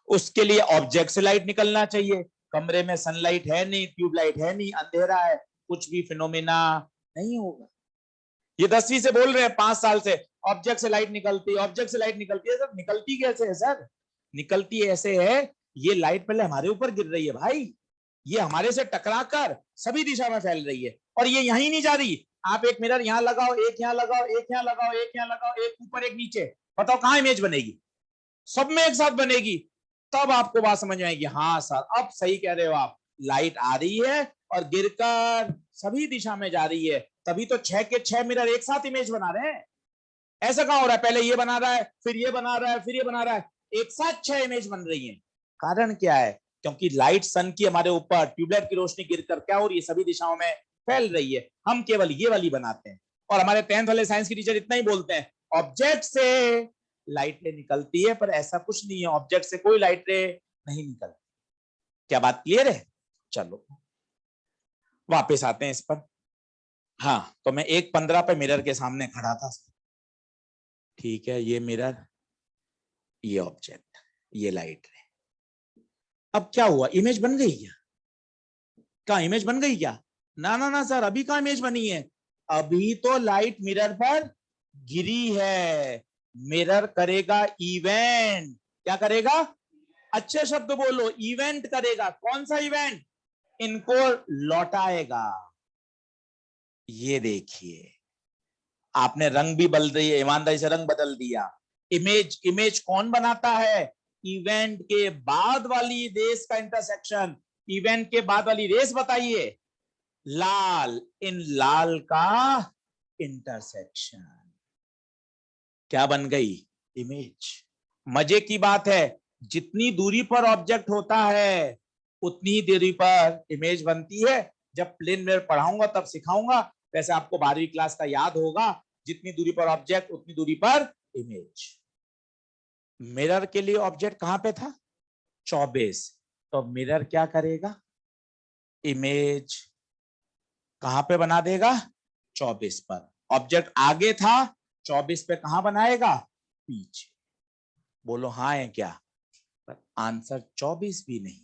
उसके लिए ऑब्जेक्ट से लाइट निकलना चाहिए। कमरे में सनलाइट है नहीं, ट्यूबलाइट है नहीं, अंधेरा है, कुछ भी फिनोमिना नहीं होगा। ये 10वीं से बोल रहे हैं 5 साल से, ऑब्जेक्ट से लाइट निकलती है, ऑब्जेक्ट से लाइट निकलती है। सर निकलती कैसे है सर? निकलती ऐसे है, ये लाइट पहले हमारे ऊपर गिर रही है भाई, ये हमारे से टकराकर सभी दिशा में फैल रही है, और ये यहीं नहीं जा रही। आप एक मिरर यहां लगाओ, एक यहां लगाओ, एक यहां लगाओ, एक यहां लगाओ, एक ऊपर एक नीचे, बताओ कहां इमेज बनेगी? सब में एक साथ बनेगी। तब आपको बात समझ में आएगी, हाँ सर अब सही कह रहे हो आप, लाइट आ रही है और गिरकर सभी दिशा में जा रही है, तभी तो 6 के 6 मिरर एक साथ इमेज बना रहे हैं। ऐसा कहां हो रहा है, पहले ये बना रहा है, फिर ये बना रहा है, फिर ये बना रहा है, एक साथ 6 इमेज बन रही है। कारण क्या है? क्योंकि लाइट सन की हमारे ऊपर ट्यूबलाइट की रोशनी गिरकर क्या हो रही है, सभी दिशाओं में फैल रही है। हम केवल ये वाली बनाते हैं, और हमारे 10th वाले साइंस की टीचर इतना ही बोलते हैं, ऑब्जेक्ट से लाइटें निकलती है, पर ऐसा कुछ नहीं है, ऑब्जेक्ट से कोई लाइटें नहीं निकलती। क्या बात क्लियर है? चलो वापस आते हैं इस पर। हाँ, तो मैं 1:15 पे मिरर के सामने खड़ा था, ठीक है, ये मिरर, ये ऑब्जेक्ट, ये लाइट है। अब क्या हुआ, इमेज बन गई क्या? क्या इमेज बन गई क्या? ना ना ना सर, अभी कहाँ इमेज बनी है? अभी तो लाइट मिरर पर गिरी है। मिरर करेगा इवेंट। क्या करेगा? अच्छे शब्द बोलो, इवेंट करेगा। कौन सा इवेंट? इनको लौटाएगा। ये देखिए, आपने रंग भी बदल दिए, ईमानदारी से रंग बदल दिया। इमेज कौन बनाता है? इवेंट के बाद वाली रेस का इंटरसेक्शन। इवेंट के बाद वाली रेस बताइए। लाल, इन लाल का इंटरसेक्शन। क्या बन गई? इमेज। मजे की बात है, जितनी दूरी पर ऑब्जेक्ट होता है उतनी दूरी पर इमेज बनती है। जब प्लेन मिरर पढ़ाऊंगा तब सिखाऊंगा, वैसे आपको 12वीं क्लास का याद होगा, जितनी दूरी पर ऑब्जेक्ट उतनी दूरी पर इमेज। मिरर के लिए ऑब्जेक्ट कहां पे था? 24। तो मिरर क्या करेगा? इमेज कहां पे बना देगा? 24 पर। ऑब्जेक्ट आगे था, 24 पे कहां बनाएगा? पीछे। बोलो हाँ है क्या? पर आंसर 24 भी नहीं,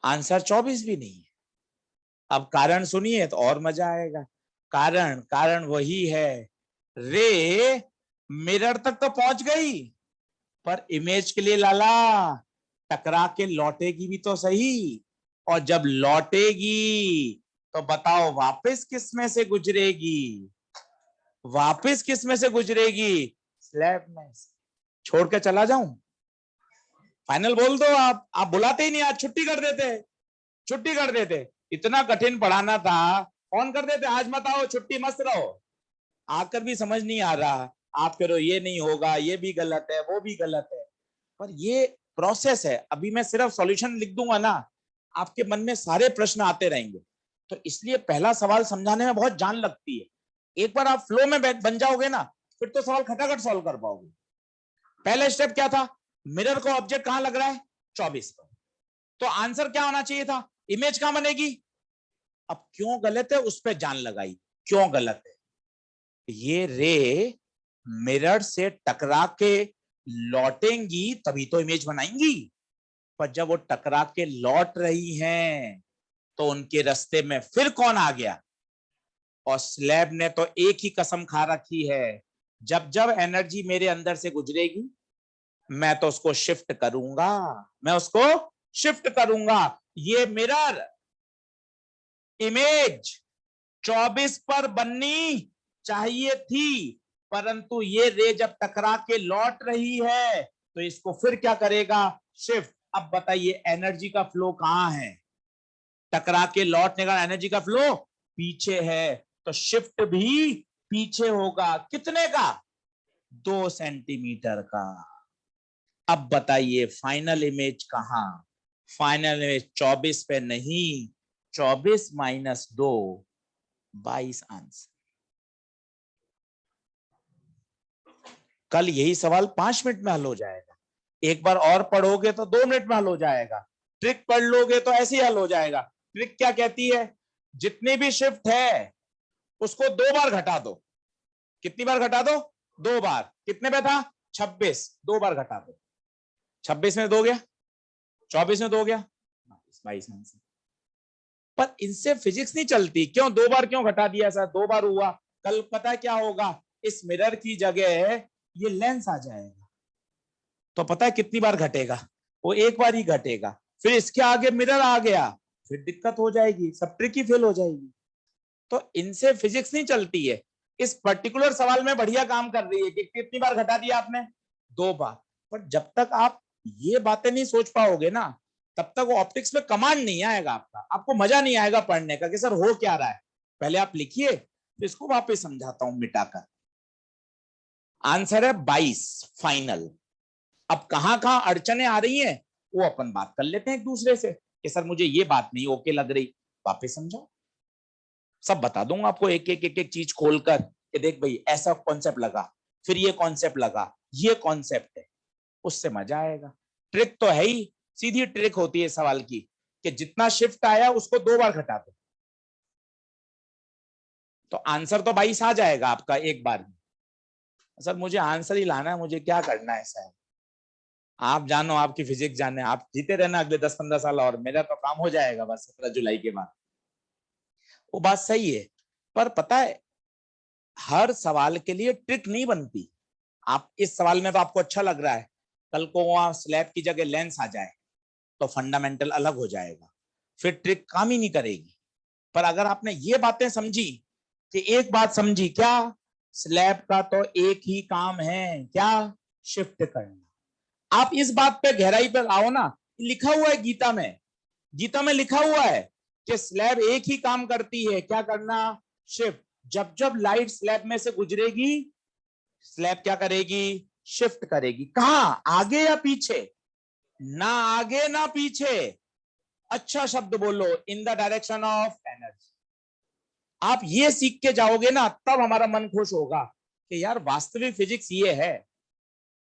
आंसर 24 भी नहीं है। अब कारण सुनिए तो और मजा आएगा। कारण कारण वही है, रे मिरर तक तो पहुंच गई, पर इमेज के लिए लाला टकरा के लौटेगी भी तो सही। और जब लौटेगी तो बताओ वापस किस में से गुजरेगी? वापस किस में से गुजरेगी? स्लैब में। छोड़ के चला जाऊं? फाइनल बोल दो। आप बुलाते ही नहीं, आज छुट्टी कर देते, छुट्टी कर देते। इतना कठिन पढ़ाना था, फोन कर देते, आज मत आओ, छुट्टी मस्त रहो। आकर भी समझ नहीं आ रहा, आप कह रहे हो ये नहीं होगा, ये भी गलत है, वो भी गलत है। पर ये प्रोसेस है, अभी मैं सिर्फ सॉल्यूशन लिख दूंगा ना, आपके मन में सारे प्रश्न आते रहेंगे। तो इसलिए पहला सवाल समझाने में बहुत जान लगती है। एक बार आप फ्लो में बन जाओगे ना, फिर तो सवाल खटाखट सॉल्व कर पाओगे। पहला स्टेप क्या था? मिरर को ऑब्जेक्ट कहां लग रहा है? 24 पर। तो आंसर क्या होना चाहिए था? इमेज कहां बनेगी? अब क्यों गलत है उस पर जान लगाई, क्यों गलत है? ये रे मिरर से टकरा के लौटेंगी तभी तो इमेज बनाएंगी। पर जब वो टकरा के लौट रही हैं तो उनके रास्ते में फिर कौन आ गया? और स्लैब ने तो एक ही कसम खा रखी है, जब जब एनर्जी मेरे अंदर से गुजरेगी मैं तो उसको शिफ्ट करूंगा, मैं उसको शिफ्ट करूंगा। ये मिरर इमेज 24 पर बननी चाहिए थी, परंतु ये रे जब टकरा के लौट रही है तो इसको फिर क्या करेगा? शिफ्ट। अब बताइए एनर्जी का फ्लो कहां है? टकरा के लौटने का एनर्जी का फ्लो पीछे है, तो शिफ्ट भी पीछे होगा। कितने का? 2 सेंटीमीटर का। अब बताइए फाइनल इमेज कहां? फाइनल इमेज 24 पे नहीं, 24 माइनस 2, 22 आंसर। कल यही सवाल 5 मिनट में हल हो जाएगा। एक बार और पढ़ोगे तो 2 मिनट में हल हो जाएगा। ट्रिक पढ़ लोगे तो ऐसे ही हल हो जाएगा। ट्रिक क्या कहती है? जितनी भी शिफ्ट है उसको 2 बार घटा दो। कितनी बार घटा दो? 2 बार। कितने पे था? 26। 2 बार घटा दो। 26 में 2 गया, 24 में 2 गया, 22 आंसर। पर इनसे फिजिक्स नहीं चलती। क्यों 2 बार क्यों घटा दिया? ऐसा 2 बार हुआ, कल पता है क्या होगा? इस मिरर की जगह ये लेंस आ जाएगा, तो पता है कितनी बार घटेगा? वो 1 बार ही घटेगा। फिर इसके आगे मिरर आ गया, फिर दिक्कत हो जाएगी, सब ट्रिक ही फेल हो जाएगी। तो इनसे फिजिक्स नहीं चलती है। इस पर्टिकुलर सवाल में बढ़िया काम कर रही है कि कितनी बार घटा दिया आपने? 2 बार। पर जब तक आप ये बातें नहीं सोच पाओगे ना, तब तक वो ऑप्टिक्स में कमांड नहीं आएगा आपका, आपको मजा नहीं आएगा पढ़ने का कि सर हो क्या रहा है। पहले आप लिखिए, तो इसको वापस समझाता हूं मिटाकर। आंसर है 22 फाइनल। अब कहां कहां अड़चने आ रही हैं वो अपन बात कर लेते हैं एक दूसरे से कि सर मुझे ये बात नहीं ओके लग रही, वापस समझाओ। सब बता दूंगा आपको एक एक चीज खोलकर कि देख भाई ऐसा कॉन्सेप्ट लगा, फिर ये कॉन्सेप्ट लगा, ये कॉन्सेप्ट है, उससे मजा आएगा। ट्रिक तो है ही, सीधी ट्रिक होती है सवाल की कि जितना शिफ्ट आया उसको 2 बार घटा दो, तो आंसर तो 22 आ जाएगा आपका एक बार में। सर मुझे आंसर ही लाना है, मुझे क्या करना है, ऐसा है। आप जानो, आपकी फिजिक्स जाने, आप जीते रहना अगले 10-15 साल और मेरा तो काम हो जाएगा बस 17 जुलाई के बाद। वो बात सही है, पर पता है हर सवाल के लिए ट्रिक नहीं बनती। आप इस सवाल में तो आपको अच्छा लग रहा है, कल को वहां स्लैब की जगह लेंस आ जाए तो फंडामेंटल अलग हो जाएगा, फिर ट्रिक काम ही नहीं करेगी। पर अगर आपने ये बातें समझी कि एक बात समझी क्या, स्लैब का तो एक ही काम है, क्या, शिफ्ट करना। आप इस बात पे गहराई पर आओ ना, लिखा हुआ है गीता में, गीता में लिखा हुआ है कि स्लैब एक ही काम करती है, क्या करना, शिफ्ट। जब जब लाइट स्लैब में से गुजरेगी, स्लैब क्या करेगी, शिफ्ट करेगी। कहां, आगे या पीछे, ना आगे ना पीछे, अच्छा शब्द बोलो, इन द डायरेक्शन ऑफ एनर्जी। आप ये सीख के जाओगे ना, तब हमारा मन खुश होगा कि यार वास्तविक फिजिक्स ये है।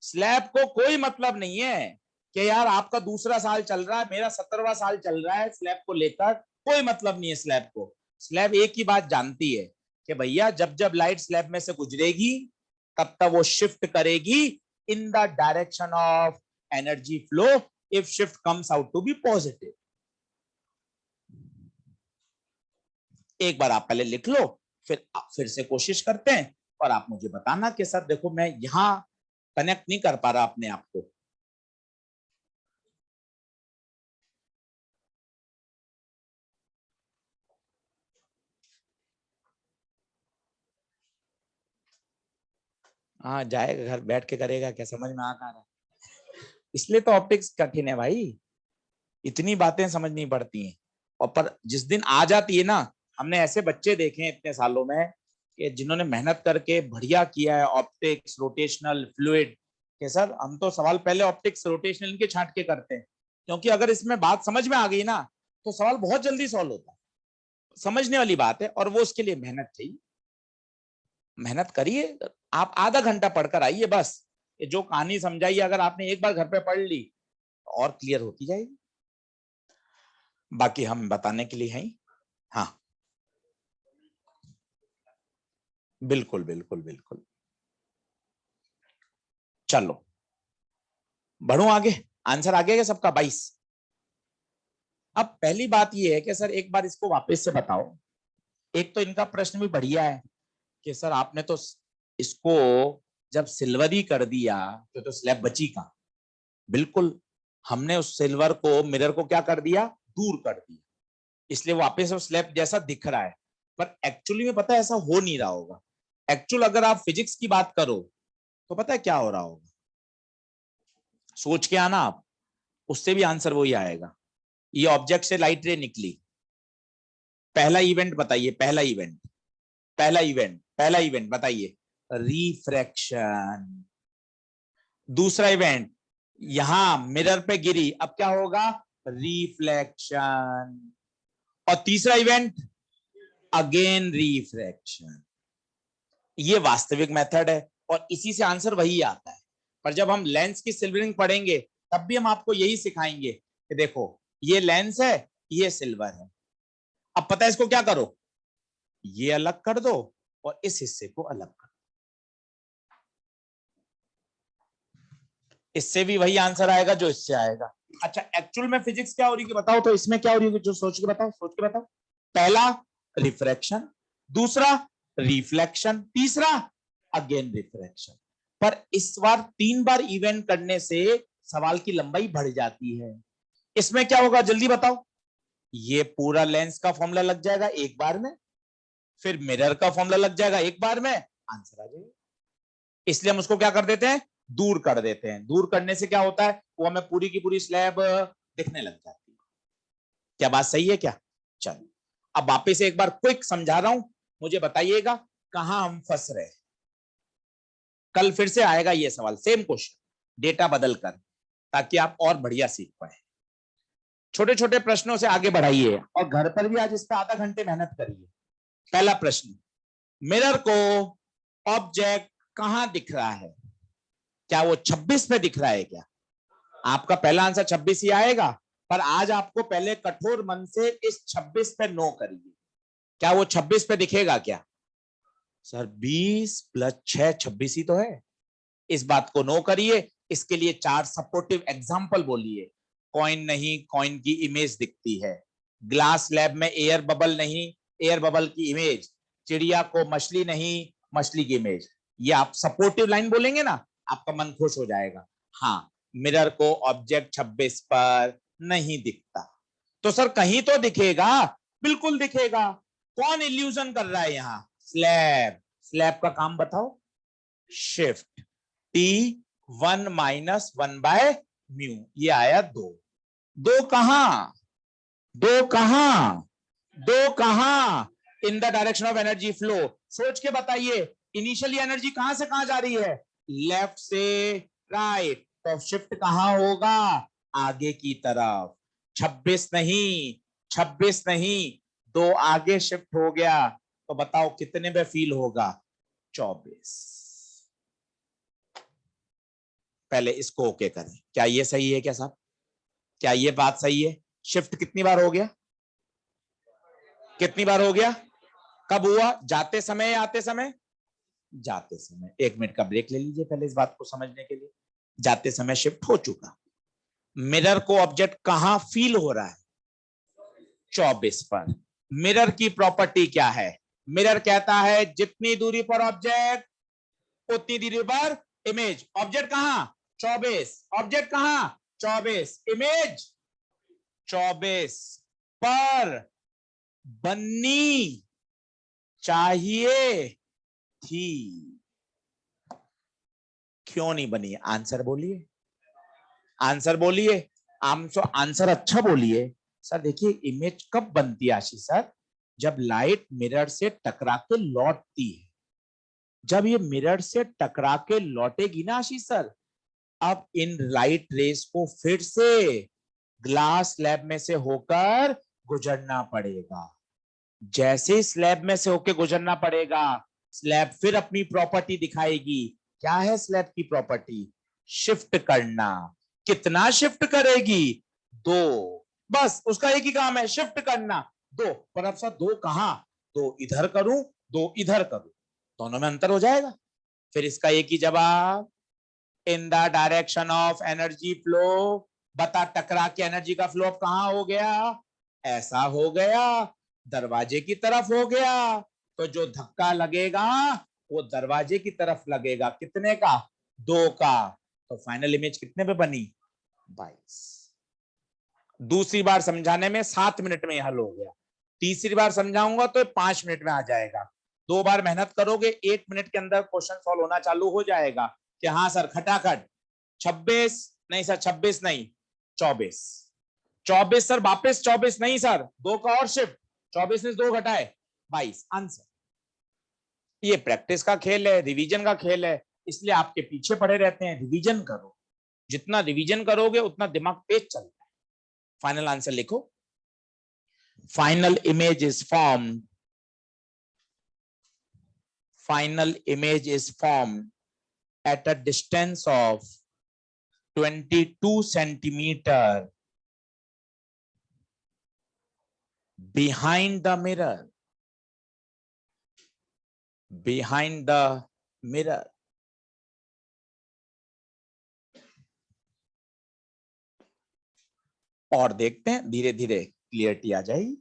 स्लैब को कोई मतलब नहीं है कि यार आपका दूसरा साल चल रहा है, मेरा 17वां साल चल रहा है, स्लैब को लेकर कोई मतलब नहीं है स्लैब को। स्लैब एक ही बात जानती है कि भैया जब जब लाइट स्लैब में से गुजरेगी तब तक वो शिफ्ट करेगी in the direction of energy flow, if shift comes out to be positive. एक बार आप पहले लिख लो, फिर से कोशिश करते हैं, और आप मुझे बताना कि सर देखो मैं यहां कनेक्ट नहीं कर पा रहा अपने आप को। हाँ जाएगा, घर बैठ के करेगा क्या, समझ में आ रहा है। इसलिए तो ऑप्टिक्स कठिन है भाई, इतनी बातें समझनी पड़ती हैं। और पर जिस दिन आ जाती है ना, हमने ऐसे बच्चे देखे हैं इतने सालों में कि जिन्होंने मेहनत करके बढ़िया किया है, ऑप्टिक्स, रोटेशनल, फ्लूइड, कि सर हम तो सवाल पहले ऑप्टिक्स रोटेशनल के छांट के करते हैं, क्योंकि अगर इसमें बात समझ में आ गई ना तो सवाल बहुत जल्दी सॉल्व होता है। समझने वाली बात है, और वो उसके लिए मेहनत चाहिए। मेहनत करिए, आप आधा घंटा पढ़कर आइए बस, ये जो कहानी समझाई अगर आपने एक बार घर पे पढ़ ली तो और क्लियर होती जाएगी। बाकी हम बताने के लिए हैं। हाँ बिल्कुल बिल्कुल बिल्कुल, चलो बढ़ो आगे। आंसर आ गया सबका 22। अब पहली बात यह है कि सर एक बार इसको वापस से बताओ। एक तो इनका प्रश्न भी बढ़िया है कि सर आपने तो इसको जब सिल्वरी कर दिया तो स्लैब बची कहां। बिल्कुल, हमने उस सिल्वर को, मिरर को क्या कर दिया, दूर कर दिया, इसलिए वापस वो स्लैब जैसा दिख रहा है। पर एक्चुअली में पता है ऐसा हो नहीं रहा होगा। एक्चुअल अगर आप फिजिक्स की बात करो तो पता है क्या हो रहा होगा, सोच के आना आप, उससे भी आंसर वही आएगा। ये ऑब्जेक्ट से लाइट रे निकली, पहला इवेंट बताइए, पहला इवेंट, पहला इवेंट बताइए, रिफ्रैक्शन। दूसरा इवेंट, यहां मिरर पे गिरी, अब क्या होगा, रिफ्लेक्शन। और तीसरा इवेंट, अगेन रिफ्रैक्शन। ये वास्तविक मेथड है और इसी से आंसर वही आता है। पर जब हम लेंस की सिल्वरिंग पढ़ेंगे तब भी हम आपको यही सिखाएंगे कि देखो ये लेंस है, ये सिल्वर है। अब पता है इसको क्या करो, ये अलग कर दो और इस हिस्से को अलग कर दो, इससे भी वही आंसर आएगा जो इससे आएगा। अच्छा एक्चुअल में फिजिक्स क्या हो रही है बताओ, तो इसमें क्या हो रही है, जो सोच के बताओ, सोच के बताओ। पहला रिफ्रैक्शन, दूसरा रिफ्लेक्शन, तीसरा अगेन रिफ्रैक्शन। पर इस बार 3 बार इवेंट करने से सवाल की लंबाई बढ़ जाती है। इसमें क्या होगा जल्दी बताओ, ये पूरा लेंस का फॉर्मूला लग जाएगा एक बार में, फिर मिरर का फॉर्मूला लग जाएगा एक बार में, आंसर आ जाएगा। इसलिए हम उसको क्या कर देते हैं, दूर कर देते हैं। दूर करने से क्या होता है, वो हमें पूरी की पूरी स्लैब दिखने लग जाती है। क्या बात सही है क्या? चलो अब वापिस एक बार क्विक समझा रहा हूं, मुझे बताइएगा कहां हम फंस रहे हैं। कल फिर से आएगा ये सवाल, सेम क्वेश्चन, डेटा बदल कर, ताकि आप और बढ़िया सीख पाए। छोटे छोटे प्रश्नों से आगे बढ़ाइए और घर पर भी आज इस पर आधा घंटे मेहनत करिए। पहला प्रश्न, मिरर को ऑब्जेक्ट कहां दिख रहा है? क्या वो 26 पे दिख रहा है क्या? आपका पहला आंसर 26 ही आएगा, पर आज आपको पहले कठोर मन से इस 26 पे नो करिए। क्या वो 26 पे दिखेगा क्या? सर 20 + 6 26 ही तो है। इस बात को नो करिए। इसके लिए 4 सपोर्टिव एग्जाम्पल बोलिए। कॉइन नहीं, कॉइन की इमेज दिखती है। ग्लास लैब में एयर बबल नहीं, एयर बबल की इमेज। चिड़िया को मछली नहीं, मछली की इमेज। ये आप सपोर्टिव लाइन बोलेंगे ना, आपका मन खुश हो जाएगा। हाँ, मिरर को ऑब्जेक्ट 26 पर नहीं दिखता। तो सर कहीं तो दिखेगा। बिल्कुल दिखेगा। कौन इल्यूजन कर रहा है यहां? स्लैब। स्लैब का काम बताओ। शिफ्ट T1 - 1/μ, ये आया 2। 2 कहां? 2 कहां? 2 कहां? इन the direction of energy flow. सोच के बताइए, इनिशियली एनर्जी कहां से कहां जा रही है? लेफ्ट से राइट। तो शिफ्ट कहां होगा? आगे की तरफ। 26 नहीं, 26 नहीं, 2 आगे शिफ्ट हो गया। तो बताओ कितने पे फील होगा? 24। पहले इसको ओके करें। क्या ये सही है क्या साहब? क्या ये बात सही है? शिफ्ट कितनी बार हो गया? कितनी बार हो गया? कब हुआ? जाते समय या आते समय? जाते समय। 1 मिनट का ब्रेक ले लीजिए पहले इस बात को समझने के लिए। जाते समय शिफ्ट हो चुका। मिरर को ऑब्जेक्ट कहां फील हो रहा है? 24 पर। मिरर की प्रॉपर्टी क्या है? मिरर कहता है जितनी दूरी पर ऑब्जेक्ट उतनी दूरी पर इमेज। ऑब्जेक्ट कहां? 24। ऑब्जेक्ट कहां? 24। इमेज 24 पर बननी चाहिए थी। क्यों नहीं बनी? आंसर बोलिए। आंसर बोलिए। आंसर अच्छा बोलिए। सर देखिए, इमेज कब बनती है आशीष सर? जब लाइट मिरर से टकरा के लौटती है। जब ये मिरर से टकरा के लौटेगी ना आशीष सर, अब इन लाइट रेस को फिर से ग्लास स्लैब में से होकर गुजरना पड़ेगा। जैसे स्लैब में से होकर गुजरना पड़ेगा, स्लैब फिर अपनी प्रॉपर्टी दिखाएगी। क्या है स्लैब की प्रॉपर्टी? शिफ्ट करना। कितना शिफ्ट करेगी? 2। बस उसका एक ही काम है, शिफ्ट करना। 2। पर अब सर 2 कहां? 2 इधर करूं, 2 इधर करूं, दोनों में अंतर हो जाएगा। फिर इसका एक ही जवाब, इन the direction of energy flow. बता, टकरा के एनर्जी का फ्लो अब कहां हो गया? ऐसा हो गया, दरवाजे की तरफ हो गया। तो जो धक्का लगेगा वो दरवाजे की तरफ लगेगा। कितने का? 2 का। तो फाइनल इमेज कितने पे बनी? 22। दूसरी बार समझाने में 7 मिनट में हल हो गया। तीसरी बार समझाऊंगा तो 5 मिनट में आ जाएगा। 2 बार मेहनत करोगे, 1 मिनट के अंदर क्वेश्चन सॉल्व होना चालू हो जाएगा। कि हाँ सर खटाखट 26 नहीं सर, 26 नहीं, 24। 24 सर, वापस 24 नहीं सर, 2 का और शिफ्ट। 24 में 2 घटाए 22। आंसर। ये प्रैक्टिस का खेल है, रिवीजन का खेल है, इसलिए आपके पीछे पड़े रहते हैं। रिवीजन करो, जितना रिवीजन करोगे उतना दिमाग तेज चलता है। फाइनल आंसर लिखो। Final image is formed. Final image is formed at a distance of 22 centimeter behind the mirror. Behind the mirror. और देखते हैं धीरे धीरे क्लियरिटी आ जाएगी।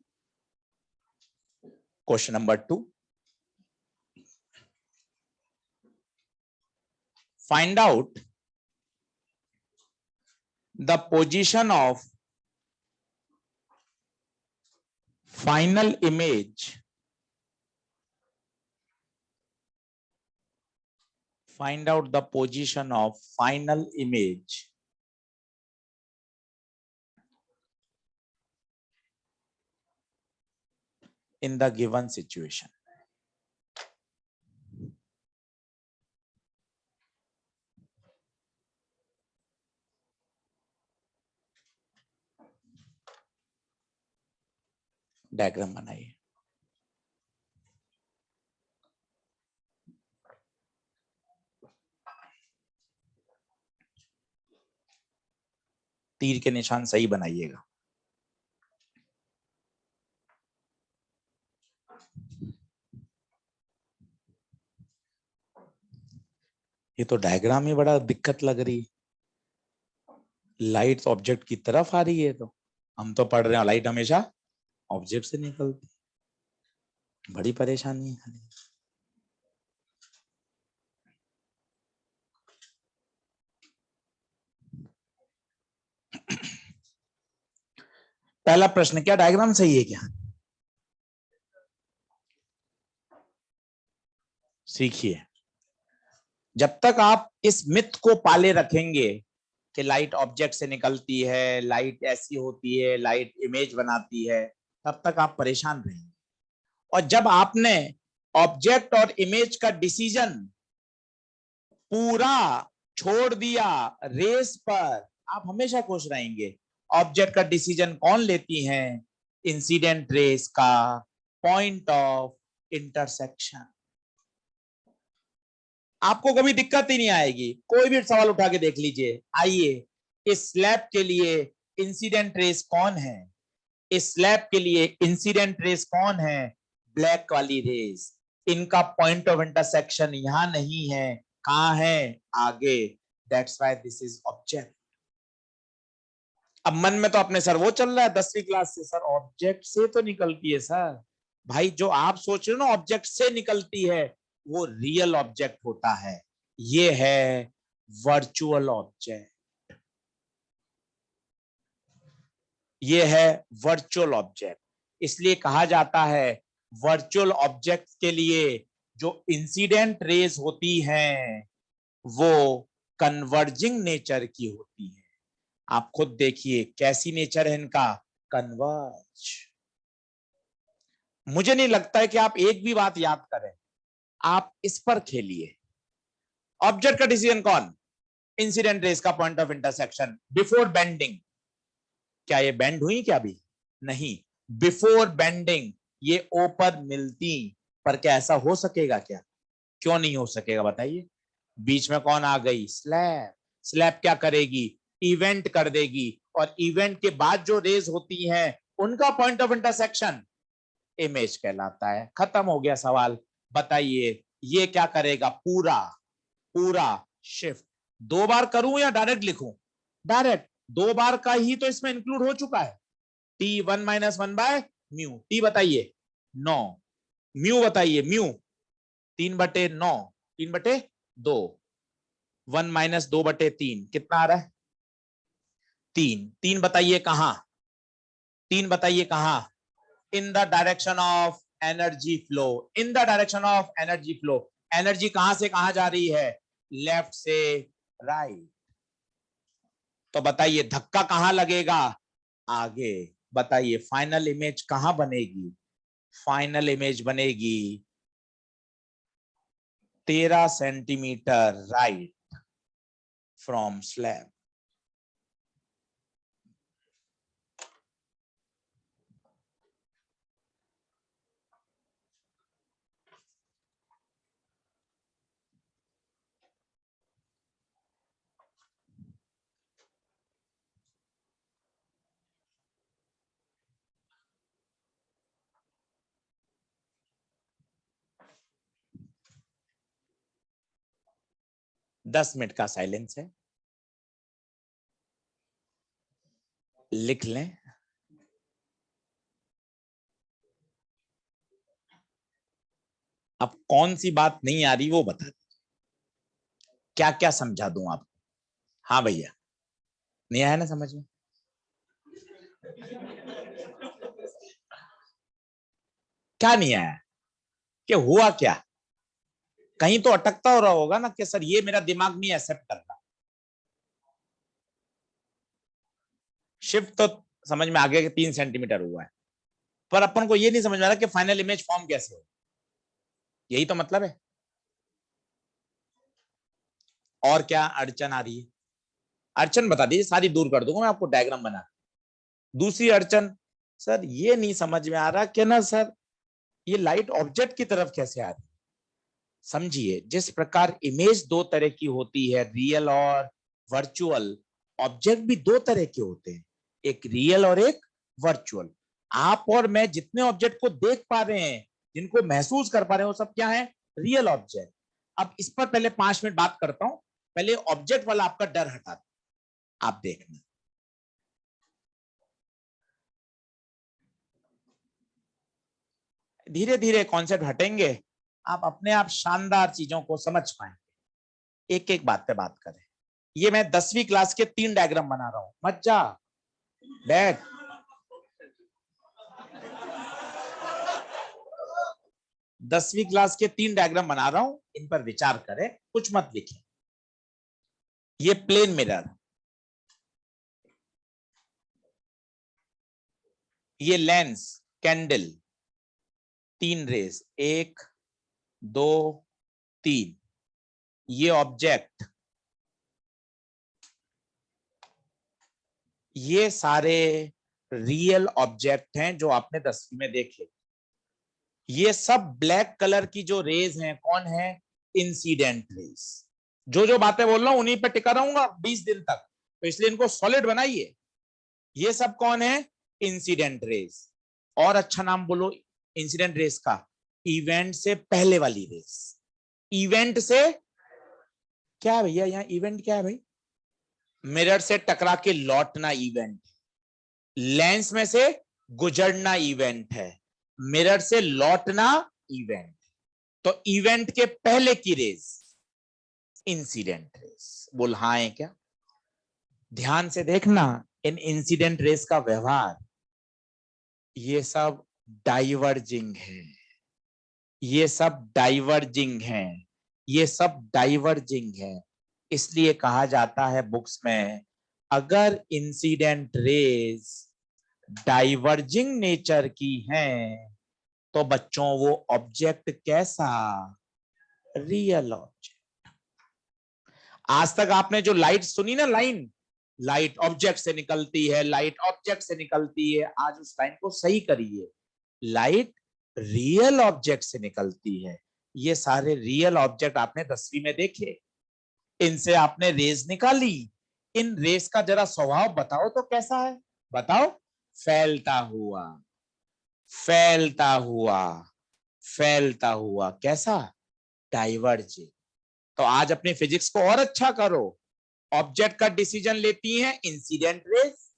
Question number 2, find out the position of final image. Find out the position of final image in the given situation. Diagram बनाइए। तीर के निशान सही बनाइएगा। ये तो डायग्राम ही बड़ा दिक्कत लग रही है। लाइट ऑब्जेक्ट की तरफ आ रही है, तो हम तो पढ़ रहे हैं लाइट हमेशा ऑब्जेक्ट से निकलती। बड़ी परेशानी है। पहला प्रश्न, क्या डायग्राम सही है क्या? सीखिए। जब तक आप इस मिथ को पाले रखेंगे कि लाइट ऑब्जेक्ट से निकलती है, लाइट ऐसी होती है, लाइट इमेज बनाती है, तब तक आप परेशान रहेंगे। और जब आपने ऑब्जेक्ट और इमेज का डिसीजन पूरा छोड़ दिया रेस पर, आप हमेशा खुश रहेंगे। ऑब्जेक्ट का डिसीजन कौन लेती है? इंसिडेंट रेस का पॉइंट ऑफ इंटरसेक्शन। आपको कभी दिक्कत ही नहीं आएगी। कोई भी सवाल उठा के देख लीजिए। आइए, इस स्लैब के लिए इंसिडेंट रेस कौन है? इस स्लैब के लिए इंसिडेंट रेस कौन है? ब्लैक वाली रेस। इनका पॉइंट ऑफ इंटरसेक्शन यहां नहीं है, कहां है? आगे। That's why this is object. अब मन में तो अपने सर वो चल रहा है 10वीं क्लास से, सर ऑब्जेक्ट से तो निकलती है सर। भाई जो आप सोच रहे हो ना ऑब्जेक्ट से निकलती है, वो रियल ऑब्जेक्ट होता है। ये है वर्चुअल ऑब्जेक्ट। ये है वर्चुअल ऑब्जेक्ट। इसलिए कहा जाता है वर्चुअल ऑब्जेक्ट के लिए जो इंसिडेंट रेज होती हैं वो कन्वर्जिंग नेचर की होती है। आप खुद देखिए कैसी नेचर है इनका, कन्वर्ज। मुझे नहीं लगता है कि आप एक भी बात याद करें। आप इस पर खेलिए। ऑब्जेक्ट का डिसीजन कौन? इंसिडेंट रेस का point of intersection before bending. क्या ये बेंड हुई क्या? अभी नहीं। बिफोर बेंडिंग ये ओ पर मिलती। पर क्या ऐसा हो सकेगा क्या? क्यों नहीं हो सकेगा बताइए? बीच में कौन आ गई? स्लैब। स्लैब क्या करेगी? इवेंट कर देगी। और इवेंट के बाद जो रेज होती हैं उनका पॉइंट ऑफ इंटरसेक्शन इमेज कहलाता है। खत्म हो गया सवाल। बताइए ये क्या करेगा? पूरा पूरा शिफ्ट। दो बार करूं या डायरेक्ट लिखूं? डायरेक्ट। दो बार का ही तो इसमें इंक्लूड हो चुका है। टी 1-1/म्यू। टी बताइए 9। म्यू बताइए म्यू 3/9। 3/2। 1-2/3 कितना आ रहा है? 3। 3 बताइए कहां? 3 बताइए कहां? इन the direction of energy flow. In the direction of energy flow. Energy कहां से कहां जा रही है? लेफ्ट से राइट। तो बताइए धक्का कहां लगेगा? आगे। बताइए फाइनल इमेज कहां बनेगी? फाइनल इमेज बनेगी 13 सेंटीमीटर राइट फ्रॉम स्लैब। दस मिनट का साइलेंस है, लिख लें। अब कौन सी बात नहीं आ रही वो बता दीजिए, क्या क्या समझा दूं आपको? हाँ भैया, नहीं आया ना समझ में? क्या नहीं आया? कि हुआ क्या? कहीं तो अटकता हो रहा होगा ना कि सर ये मेरा दिमाग नहीं एक्सेप्ट कर रहा। शिफ्ट तो समझ में आ गया कि 3 सेंटीमीटर हुआ है। पर अपन को ये नहीं समझ में आ रहा कि फाइनल इमेज फॉर्म कैसे हो। यही तो मतलब है। और क्या अड़चन आ रही है? अड़चन बता दीजिए, सारी दूर कर दूंगा मैं आपको डायग्राम बना। दूसरी अड़चन, सर ये नहीं समझ में आ रहा कि ना सर ये लाइट ऑब्जेक्ट की तरफ कैसे आ रही है। समझिए, जिस प्रकार इमेज दो तरह की होती है, रियल और वर्चुअल, ऑब्जेक्ट भी दो तरह के होते हैं, एक रियल और एक वर्चुअल। आप और मैं जितने ऑब्जेक्ट को देख पा रहे हैं, जिनको महसूस कर पा रहे हैं, वो सब क्या है? Real object. अब इस पर पहले 5 मिनट बात करता हूं। पहले ऑब्जेक्ट वाला आपका डर हटा दो, आप देखना। धीरे धीरे कॉन्सेप्ट हटेंगे, आप अपने आप शानदार चीजों को समझ पाएंगे। एक एक बात पे बात करें। ये मैं 10वीं क्लास के 3 डायग्राम बना रहा हूं, मत जा, बैठ। 10वीं क्लास के 3 डायग्राम बना रहा हूं, इन पर विचार करें, कुछ मत लिखें। ये प्लेन मिरर, ये लेंस, कैंडल, 3 रेस, 1 2 3। ये ऑब्जेक्ट, ये सारे रियल ऑब्जेक्ट हैं जो आपने 10वीं में देखे। ये सब ब्लैक कलर की जो रेज हैं, कौन है? Incident raise. जो जो बातें बोल रहा हूं उन्हीं पे टिका रहूंगा 20 दिन तक, तो इसलिए इनको सॉलिड बनाइए। ये सब कौन है? Incident raise. और अच्छा नाम बोलो इंसिडेंट रेज का, इवेंट से पहले वाली रेस। इवेंट से क्या है भैया? यहाँ इवेंट क्या है भाई? मिरर से टकरा के लौटना इवेंट, लेंस में से गुजरना इवेंट है, मिरर से लौटना इवेंट। तो इवेंट के पहले की रेस इंसिडेंट रेस। बोल हाँ है क्या? ध्यान से देखना, इन इंसिडेंट रेस का व्यवहार, ये सब डाइवर्जिंग है, ये सब डाइवर्जिंग है, ये सब डाइवर्जिंग है। इसलिए कहा जाता है बुक्स में, अगर इंसिडेंट रेस डाइवर्जिंग नेचर की हैं, तो बच्चों वो ऑब्जेक्ट कैसा? Real object. आज तक आपने जो लाइट सुनी ना, लाइन, लाइट ऑब्जेक्ट से निकलती है, लाइट ऑब्जेक्ट से निकलती है, आज उस लाइन को सही करिए। लाइट रियल ऑब्जेक्ट से निकलती है। ये सारे रियल ऑब्जेक्ट आपने 10वीं में देखे, इनसे आपने रेज निकाली। इन रेस का जरा स्वभाव बताओ तो कैसा है? बताओ। फैलता हुआ, फैलता हुआ, फैलता हुआ, कैसा? डाइवर्जिंग। तो आज अपनी फिजिक्स को और अच्छा करो। ऑब्जेक्ट का डिसीजन लेती हैं इंसिडेंट रेस।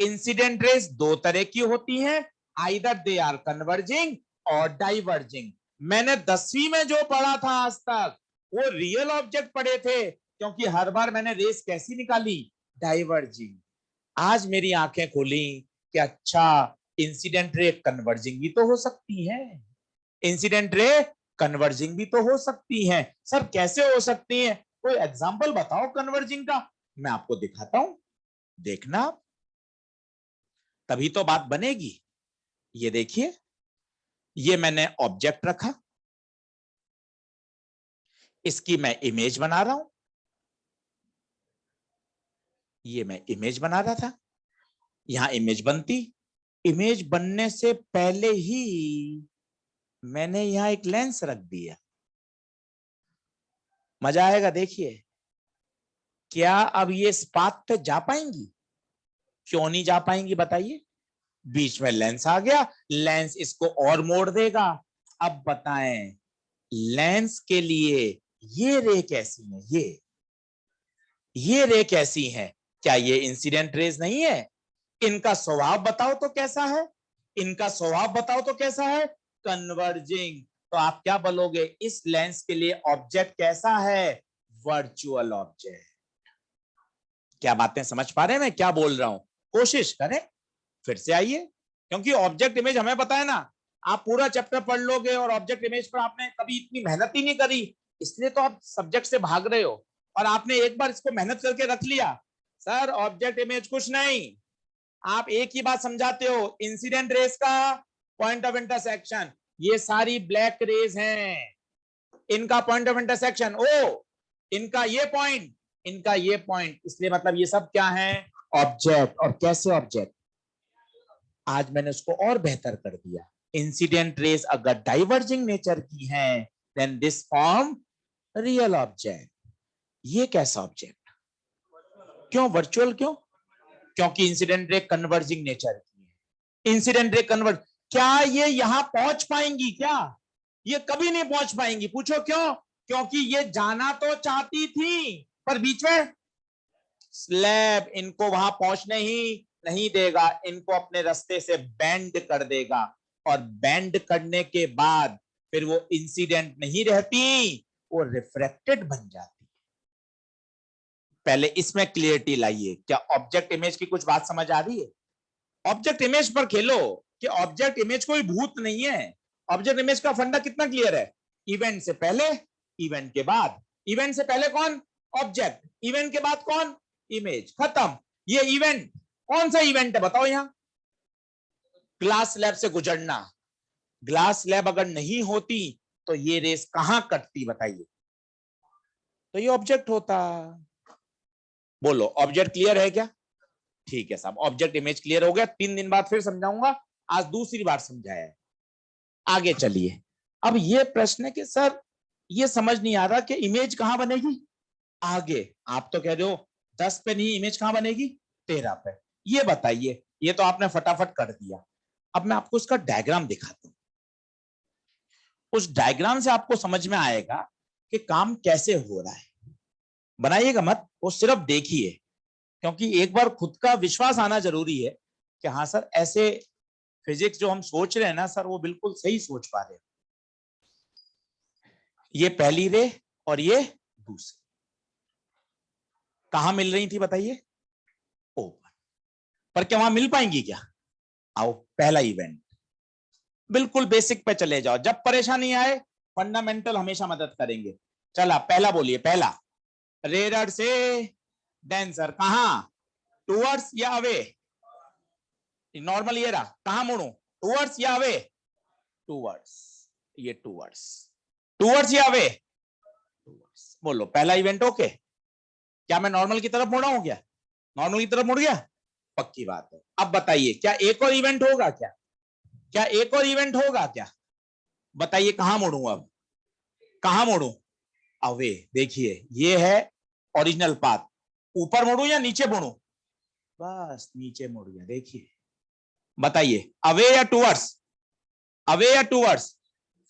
इंसिडेंट रेस दो तरह की होती हैं, आइदर दे आर कन्वर्जिंग और डाइवर्जिंग। मैंने 10वीं में जो पढ़ा था आज तक, वो रियल ऑब्जेक्ट पढ़े थे, क्योंकि हर बार मैंने रेस कैसी निकाली? डाइवर्जिंग। आज मेरी आंखें खुली कि अच्छा, इंसिडेंट रे कन्वर्जिंग भी तो हो सकती है, इंसिडेंट रे कन्वर्जिंग भी तो हो सकती है। सर कैसे हो सकती है? कोई एग्जांपल बताओ कन्वर्जिंग का, मैं आपको दिखाता हूं, देखना, तभी तो बात बनेगी। ये देखिए, ये मैंने ऑब्जेक्ट रखा, इसकी मैं इमेज बना रहा हूं। ये मैं इमेज बना रहा था, यहां इमेज बनती, इमेज बनने से पहले ही मैंने यहां एक लेंस रख दिया। मजा आएगा, देखिए। क्या अब ये इस पाथ पे जा पाएंगी? क्यों नहीं जा पाएंगी बताइए? बीच में लेंस आ गया, लेंस इसको और मोड़ देगा। अब बताएं, लेंस के लिए ये रे कैसी है? ये रे कैसी है? क्या ये इंसिडेंट रेज नहीं है? इनका स्वभाव बताओ तो कैसा है? इनका स्वभाव बताओ तो कैसा है? कन्वर्जिंग। तो आप क्या बोलोगे? इस लेंस के लिए ऑब्जेक्ट कैसा है? Virtual object. क्या बातें समझ पा रहे हैं मैं क्या बोल रहा हूं? कोशिश करें, फिर से आइए, क्योंकि ऑब्जेक्ट इमेज हमें पता है ना। आप पूरा चैप्टर पढ़ लोगे और ऑब्जेक्ट इमेज पर आपने कभी इतनी मेहनत ही नहीं करी, इसलिए तो आप सब्जेक्ट से भाग रहे हो। और आपने एक बार इसको मेहनत करके रख लिया, सर ऑब्जेक्ट इमेज कुछ नहीं, आप एक ही बात समझाते हो, इंसिडेंट रेस का पॉइंट ऑफ इंटरसेक्शन, ये सारी ब्लैक रेज हैं, इनका पॉइंट ऑफ इंटरसेक्शन ओ, इनका ये पॉइंट, इनका ये पॉइंट, इसलिए मतलब ये सब क्या है, ऑब्जेक्ट। और कैसे ऑब्जेक्ट, आज मैंने उसको और बेहतर कर दिया, इंसिडेंट रेज अगर डाइवर्जिंग नेचर की हैं then this form real object. ये कैसा ऑब्जेक्ट, क्यों वर्चुअल, क्यों, क्योंकि इंसिडेंट रे कन्वर्जिंग नेचर की है। इंसिडेंट रे कन्वर्ज, क्या ये यहां पहुंच पाएंगी, क्या ये कभी नहीं पहुंच पाएंगी, पूछो क्यों, क्योंकि ये जाना तो चाहती थी पर बीच में स्लैब इनको वहां पहुंचने ही नहीं देगा, इनको अपने रास्ते से बैंड कर देगा, और बैंड करने के बाद फिर वो इंसिडेंट नहीं रहती, वो रिफ्रैक्टेड बन जाती। पहले इसमें क्लियरिटी लाइए, क्या ऑब्जेक्ट इमेज की कुछ बात समझ आ रही है? ऑब्जेक्ट इमेज पर खेलो कि ऑब्जेक्ट इमेज कोई भूत नहीं है। ऑब्जेक्ट इमेज का फंडा कितना क्लियर है, इवेंट से पहले, इवेंट के बाद। इवेंट से पहले कौन, ऑब्जेक्ट, इवेंट के बाद कौन, इमेज, खत्म। ये इवेंट कौन सा इवेंट है बताओ, यहां ग्लास स्लैब से गुजरना, ग्लास स्लैब अगर नहीं होती तो ये रेस कहां कटती बताइए, तो ये ऑब्जेक्ट होता। बोलो ऑब्जेक्ट क्लियर है क्या? ठीक है साहब, ऑब्जेक्ट इमेज क्लियर हो गया, 3 दिन बाद फिर समझाऊंगा, आज दूसरी बार समझाया है। आगे चलिए, अब ये प्रश्न है कि सर ये समझ नहीं आ रहा कि इमेज कहां बनेगी आगे। आप तो कह रहे हो 10 पे नहीं, इमेज कहां बनेगी 13 पे, ये बताइए। ये तो आपने फटाफट कर दिया, अब मैं आपको इसका डायग्राम दिखाता हूं, उस डायग्राम से आपको समझ में आएगा कि काम कैसे हो रहा है। बनाइएगा मत, वो सिर्फ देखिए, क्योंकि एक बार खुद का विश्वास आना जरूरी है कि हाँ सर ऐसे फिजिक्स जो हम सोच रहे हैं ना सर, वो बिल्कुल सही सोच पा रहे हैं। ये पहली रे और ये दूसरी कहां मिल रही थी बताइए, ओपन। पर क्या वहां मिल पाएंगी क्या? आओ पहला इवेंट, बिल्कुल बेसिक पे चले जाओ, जब परेशानी आए फंडामेंटल हमेशा मदद करेंगे। चला पहला बोलिए, पहला रेरर से डेंसर, कहां, टूवर्ड्स या अवे, नॉर्मल ये रहा, कहां मुड़ू, टूवर्ड्स या अवे, टूवर्ड्स, ये टूवर्ड्स, टूवर्ड्स या अवे, टूवर्ड्स। बोलो पहला इवेंट ओके, क्या मैं नॉर्मल की तरफ मुड़ा हूं क्या, नॉर्मल की तरफ मुड़ गया, पक्की बात है। अब बताइए क्या एक और इवेंट होगा क्या, क्या एक और इवेंट होगा क्या, बताइए कहां मुड़ू, अब कहां मुड़ू, अवे। देखिए ये है ओरिजिनल पाथ, ऊपर मुड़ू या नीचे मुड़ू, बस नीचे मुड़ गया। देखिए बताइए अवे या टूवर्ड्स, अवे या टूवर्ड्स,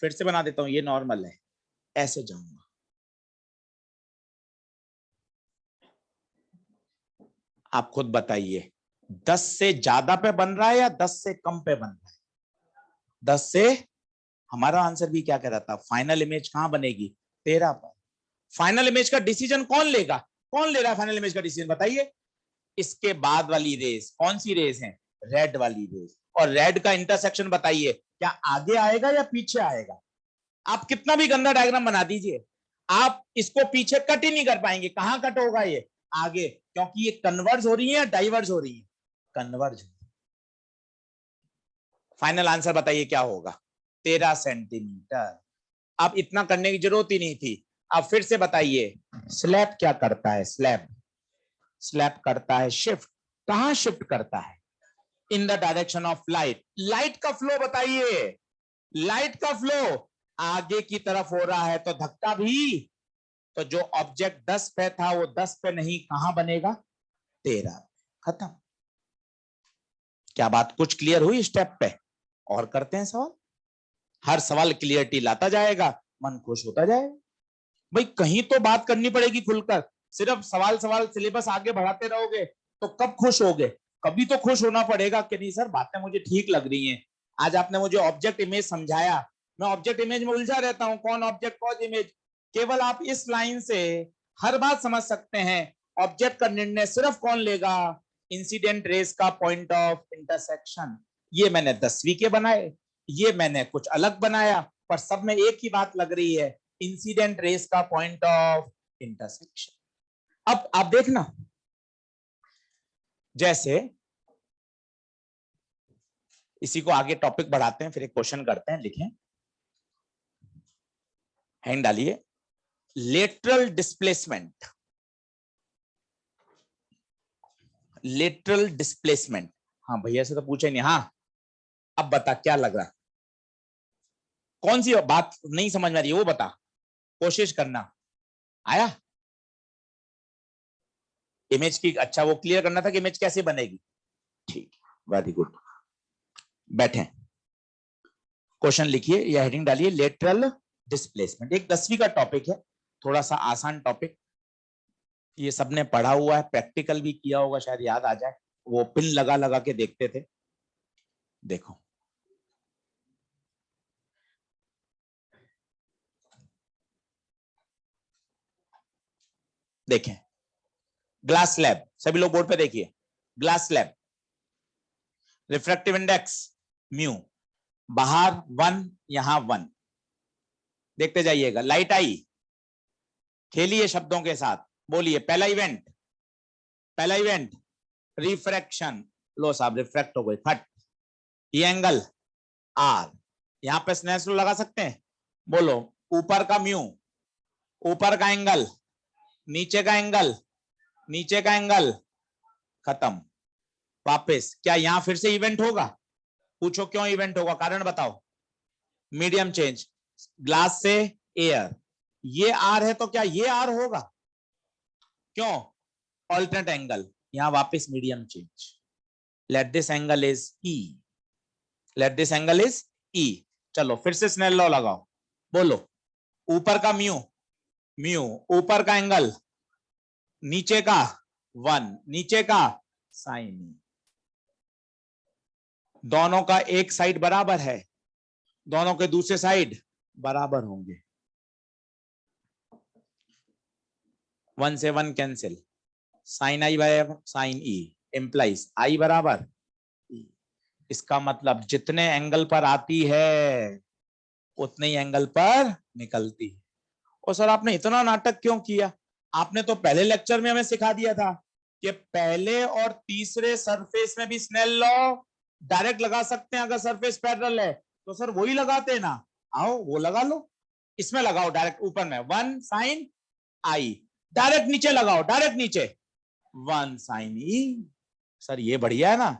फिर से बना देता हूं, ये नॉर्मल है, ऐसे जाऊंगा, आप खुद बताइए 10 से ज्यादा पे बन रहा है या 10 से कम पे बन रहा है, 10 से, हमारा आंसर भी क्या कह रहा था, फाइनल इमेज कहां बनेगी 13 पर। फाइनल इमेज का डिसीजन कौन लेगा, कौन ले रहा है फाइनल इमेज का डिसीजन बताइए, इसके बाद वाली रेस, कौन सी रेस है, रेड वाली रेस। और रेड का इंटरसेक्शन बताइए, क्या आगे आएगा या पीछे आएगा, आप कितना भी गंदा डायग्राम बना दीजिए, आप इसको पीछे कट ही नहीं कर पाएंगे, कहां कट होगा ये, आगे, क्योंकि ये कन्वर्ज हो रही है या डाइवर्ज हो रही है, कन्वर्ज। फाइनल आंसर बताइए क्या होगा, 13 सेंटीमीटर। अब इतना करने की जरूरत ही नहीं थी। अब फिर से बताइए स्लैब क्या करता है, स्लैब, स्लैब करता है शिफ्ट, कहां शिफ्ट करता है, इन the direction of light. Light का फ्लो बताइए, लाइट का फ्लो आगे की तरफ हो रहा है तो धक्का भी, तो जो ऑब्जेक्ट 10 पे था वो 10 पे नहीं, कहां बनेगा 13, खत्म। क्या बात कुछ क्लियर हुई स्टेप पे? और करते हैं सवाल, हर सवाल क्लियरिटी लाता जाएगा, मन खुश होता जाएगा। भाई कहीं तो बात करनी पड़ेगी खुलकर, सिर्फ सवाल सवाल सिलेबस आगे बढ़ाते रहोगे तो कब खुश होगे, कभी तो खुश होना पड़ेगा कि नहीं सर बातें मुझे ठीक लग रही हैं। आज आपने मुझे ऑब्जेक्ट इमेज समझाया, मैं ऑब्जेक्ट इमेज में उलझा रहता हूं, कौन ऑब्जेक्ट कौन इमेज, केवल आप इस लाइन से हर बात समझ सकते हैं। ऑब्जेक्ट का निर्णय सिर्फ कौन लेगा, इंसिडेंट रेस का पॉइंट ऑफ इंटरसेक्शन। ये मैंने 10वीं के बनाए, ये मैंने कुछ अलग बनाया, पर सब में एक ही बात लग रही है, इंसिडेंट रेस का पॉइंट ऑफ इंटरसेक्शन। अब आप देखना, जैसे इसी को आगे टॉपिक बढ़ाते हैं, फिर एक क्वेश्चन करते हैं। लिखें, हैंड डालिए, लेटरल डिस्प्लेसमेंट। लेटरल डिस्प्लेसमेंट, हाँ भैया से तो पूछे नहीं। हाँ अब बता क्या लग रहा, कौन सी बात नहीं समझ में आ रही है वो बता, कोशिश करना। आया इमेज की, अच्छा वो क्लियर करना था कि इमेज कैसे बनेगी। ठीक, वेरी गुड। बैठे, क्वेश्चन लिखिए या हेडिंग डालिए, लेटरल डिस्प्लेसमेंट। एक 10वीं का टॉपिक है, थोड़ा सा आसान टॉपिक, ये सबने पढ़ा हुआ है, प्रैक्टिकल भी किया होगा, शायद याद आ जाए। वो पिन लगा लगा के देखते थे। देखो देखें, ग्लास स्लैब, सभी लोग बोर्ड पे देखिए, glass slab, refractive index mu, बाहर 1, यहां 1, देखते जाइएगा। लाइट आई, खेलिए शब्दों के साथ, बोलिए पहला इवेंट, पहला इवेंट रिफ्रैक्शन, लो साहब रिफ्रैक्ट हो गई फट। ये एंगल आर, यहां पे स्नेल्स लॉ लगा सकते हैं, बोलो ऊपर का म्यू, ऊपर का एंगल, नीचे का एंगल, नीचे का एंगल, खत्म। वापस क्या यहां फिर से इवेंट होगा, पूछो क्यों इवेंट होगा, कारण बताओ। मीडियम चेंज, ग्लास से एयर, ये आर है तो क्या ये आर होगा, क्यों, ऑल्टरनेट एंगल, यहां वापस medium change, let this angle is E, let this angle is E. चलो फिर से स्नेल लॉ लगाओ, बोलो ऊपर का म्यू, म्यू ऊपर का एंगल, नीचे का 1, नीचे का साइन, दोनों का एक साइड बराबर है, दोनों के दूसरे साइड बराबर होंगे, 1 से 1 cancel, sine i by sine e implies i बराबर ई। इसका मतलब जितने एंगल पर आती है उतने ही एंगल पर निकलती है। और सर आपने इतना नाटक क्यों किया, आपने तो पहले लेक्चर में हमें सिखा दिया था कि पहले और तीसरे सरफेस में भी स्नेल लॉ डायरेक्ट लगा सकते हैं, अगर सरफेस पैरेलल है तो सर वही लगाते हैं ना, आओ वो लगा लो, इसमें लगाओ डायरेक्ट ऊपर में 1 साइन आई, डायरेक्ट नीचे लगाओ, डायरेक्ट नीचे 1 साइन ई। सर ये बढ़िया है ना,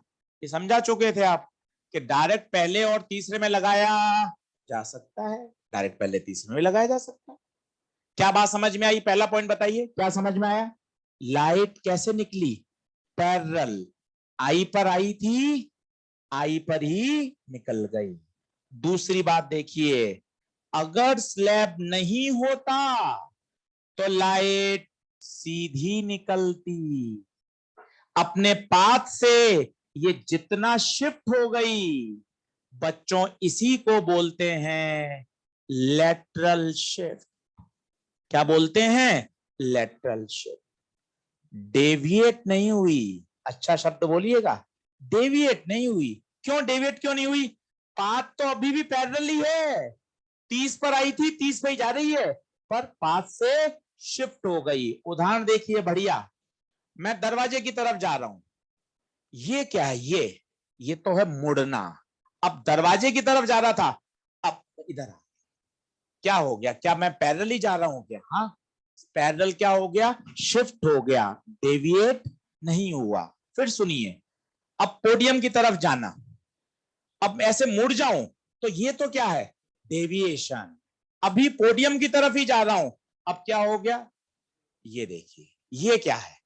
ये समझा चुके थे आप कि डायरेक्ट पहले और तीसरे में लगाया जा सकता है, डायरेक्ट पहले तीसरे में लगाया जा सकता है। क्या बात समझ में आई, पहला पॉइंट बताइए क्या समझ में आया। लाइट कैसे निकली, पैरेलल, आई पर आई थी, आई पर ही निकल गई। दूसरी बात देखिए, अगर स्लैब नहीं होता तो लाइट सीधी निकलती, अपने पाथ से ये जितना शिफ्ट हो गई, बच्चों इसी को बोलते हैं लेटरल शिफ्ट। क्या बोलते हैं, लेटरल शिफ्ट। डेविएट नहीं हुई, अच्छा शब्द बोलिएगा, डेविएट नहीं हुई। क्यों डेविएट क्यों नहीं हुई, पाथ तो अभी भी पैरेलल ही है, 30 पर आई थी 30 पे ही जा रही है, पर पाथ से शिफ्ट हो गई। उदाहरण देखिए बढ़िया, मैं दरवाजे की तरफ जा रहा हूं, ये क्या है, ये तो है मुड़ना, अब दरवाजे की तरफ जा रहा था, अब इधर आ, क्या हो गया, क्या मैं पैरेलल ही जा रहा हूं क्या, हाँ पैरेलल क्या हो गया, शिफ्ट हो गया, डेविएट नहीं हुआ। फिर सुनिए, अब पोडियम की तरफ जाना, अब ऐसे मुड़ जाऊं तो ये तो क्या है, डेविएशन, अभी पोडियम की तरफ ही जा रहा हूं, अब क्या हो गया, ये देखिए ये क्या है,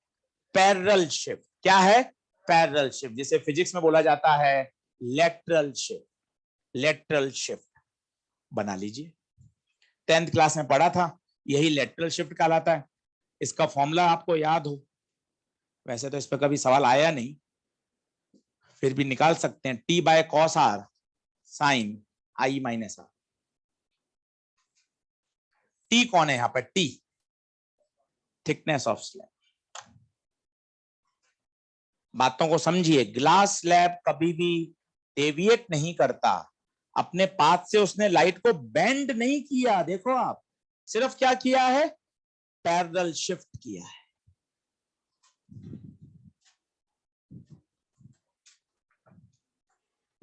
पैरेलल शिफ्ट। क्या है, पैरेलल शिफ्ट, जिसे फिजिक्स में बोला जाता है लेटरल शिफ्ट। लेटरल शिफ्ट बना लीजिए, 10th क्लास में पढ़ा था, यही लेटरल शिफ्ट कहलाता है। इसका फॉर्मूला आपको याद हो, वैसे तो इस पर कभी सवाल आया नहीं, फिर भी निकाल सकते हैं, t by cos r sine i minus r. T कौन है यहां पर, टी थिकनेस ऑफ स्लैब। बातों को समझिए, ग्लास स्लैब कभी भी डेविएट नहीं करता, अपने पाथ से उसने लाइट को बेंड नहीं किया, देखो आप, सिर्फ क्या किया है, पैरेलल शिफ्ट किया है।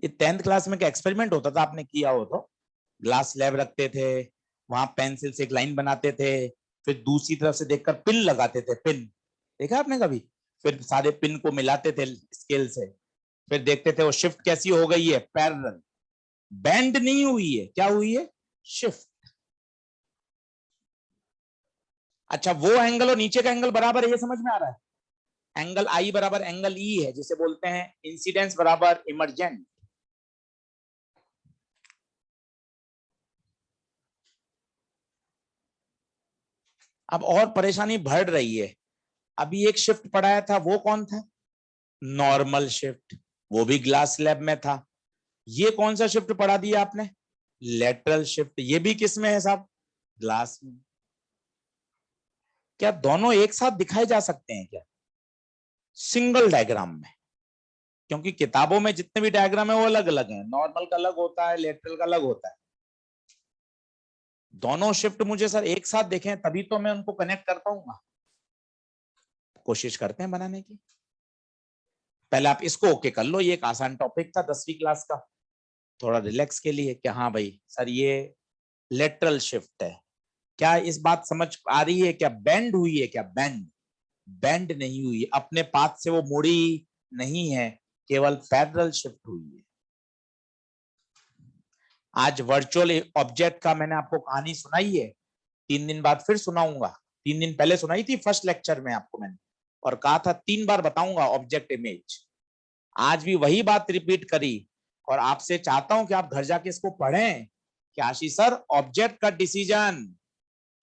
ये 10th क्लास में क्या एक्सपेरिमेंट होता था, आपने किया हो तो? ग्लास स्लैब रखते थे, वहां पेंसिल से एक लाइन बनाते थे, फिर दूसरी तरफ से देखकर पिन लगाते थे, पिन देखा आपने कभी? फिर सारे पिन को मिलाते थे स्केल से, फिर देखते थे वो शिफ्ट कैसी हो गई है, पैरेलल, बेंड नहीं हुई है, क्या हुई है, शिफ्ट। अच्छा, वो एंगल और नीचे का एंगल बराबर है, ये समझ में आ रहा है? एंगल आई बराबर एंगल ई है, जिसे बोलते हैं इंसिडेंस बराबर इमरजेंट। अब और परेशानी बढ़ रही है। अभी एक शिफ्ट पढ़ाया था, वो कौन था? नॉर्मल शिफ्ट, वो भी ग्लास स्लैब में था। ये कौन सा शिफ्ट पढ़ा दिया आपने? लेटरल शिफ्ट, ये भी किस में है साहब? ग्लास में। क्या दोनों एक साथ दिखाए जा सकते हैं क्या? सिंगल डायग्राम में? क्योंकि किताबों में जितने भी डायग्राम है वो अलग अलग हैं, नॉर्मल का अलग होता है, लेटरल का अलग होता है। दोनों शिफ्ट मुझे सर एक साथ देखें तभी तो मैं उनको कनेक्ट कर पाऊंगा। कोशिश करते हैं बनाने की। पहले आप इसको ओके कर लो, ये एक आसान टॉपिक था 10वीं क्लास का, थोड़ा रिलैक्स के लिए कि हाँ भाई सर ये लेटरल शिफ्ट है। क्या इस बात समझ आ रही है? क्या बेंड हुई है? क्या बेंड? बेंड नहीं हुई, अपने पाथ से वो मुड़ी नहीं है, केवल पैरेलल शिफ्ट हुई है। आज वर्चुअल ऑब्जेक्ट का मैंने आपको कहानी सुनाई है, 3 दिन बाद फिर सुनाऊंगा। 3 दिन पहले सुनाई थी फर्स्ट लेक्चर में आपको मैंने, और कहा था 3 बार बताऊंगा ऑब्जेक्ट इमेज। आज भी वही बात रिपीट करी, और आपसे चाहता हूं कि आप घर जाके इसको पढ़ें कि आशीष सर ऑब्जेक्ट का डिसीजन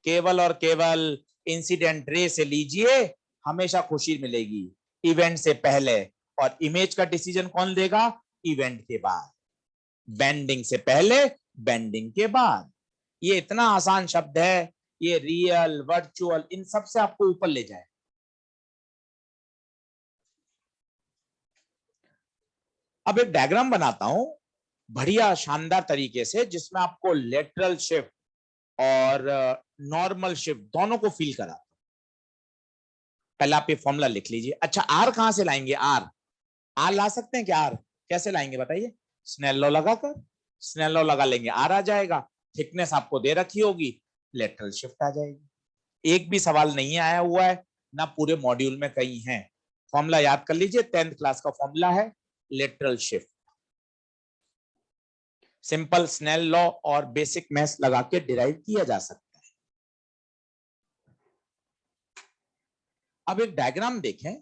केवल और केवल इंसिडेंट रे से लीजिए, हमेशा खुशी मिलेगी, इवेंट से पहले। और इमेज का डिसीजन कौन देगा? इवेंट के बाद। बेंडिंग से पहले, बेंडिंग के बाद। ये इतना आसान शब्द है, ये रियल वर्चुअल इन सब से आपको ऊपर ले जाए। अब एक डायग्राम बनाता हूं बढ़िया शानदार तरीके से, जिसमें आपको लेटरल शिफ्ट और नॉर्मल शिफ्ट दोनों को फील करा। पहले आप ये फॉर्मूला लिख लीजिए। अच्छा, आर कहां से लाएंगे? आर आर ला सकते हैं क्या? आर कैसे लाएंगे बताइए? स्नेल लॉ लगाकर, स्नेल लॉ लगा लेंगे, आर आ जाएगा। थिकनेस आपको दे रखी होगी, लेटरल शिफ्ट आ जाएगी। एक भी सवाल नहीं आया हुआ है ना पूरे मॉड्यूल में कहीं है। फॉर्मूला याद कर लीजिए, 10th क्लास का फॉर्मूला है lateral shift. Simple Snell law और बेसिक मैथ्स लगा के डिराइव किया जा सकता है। अब एक डायग्राम देखें।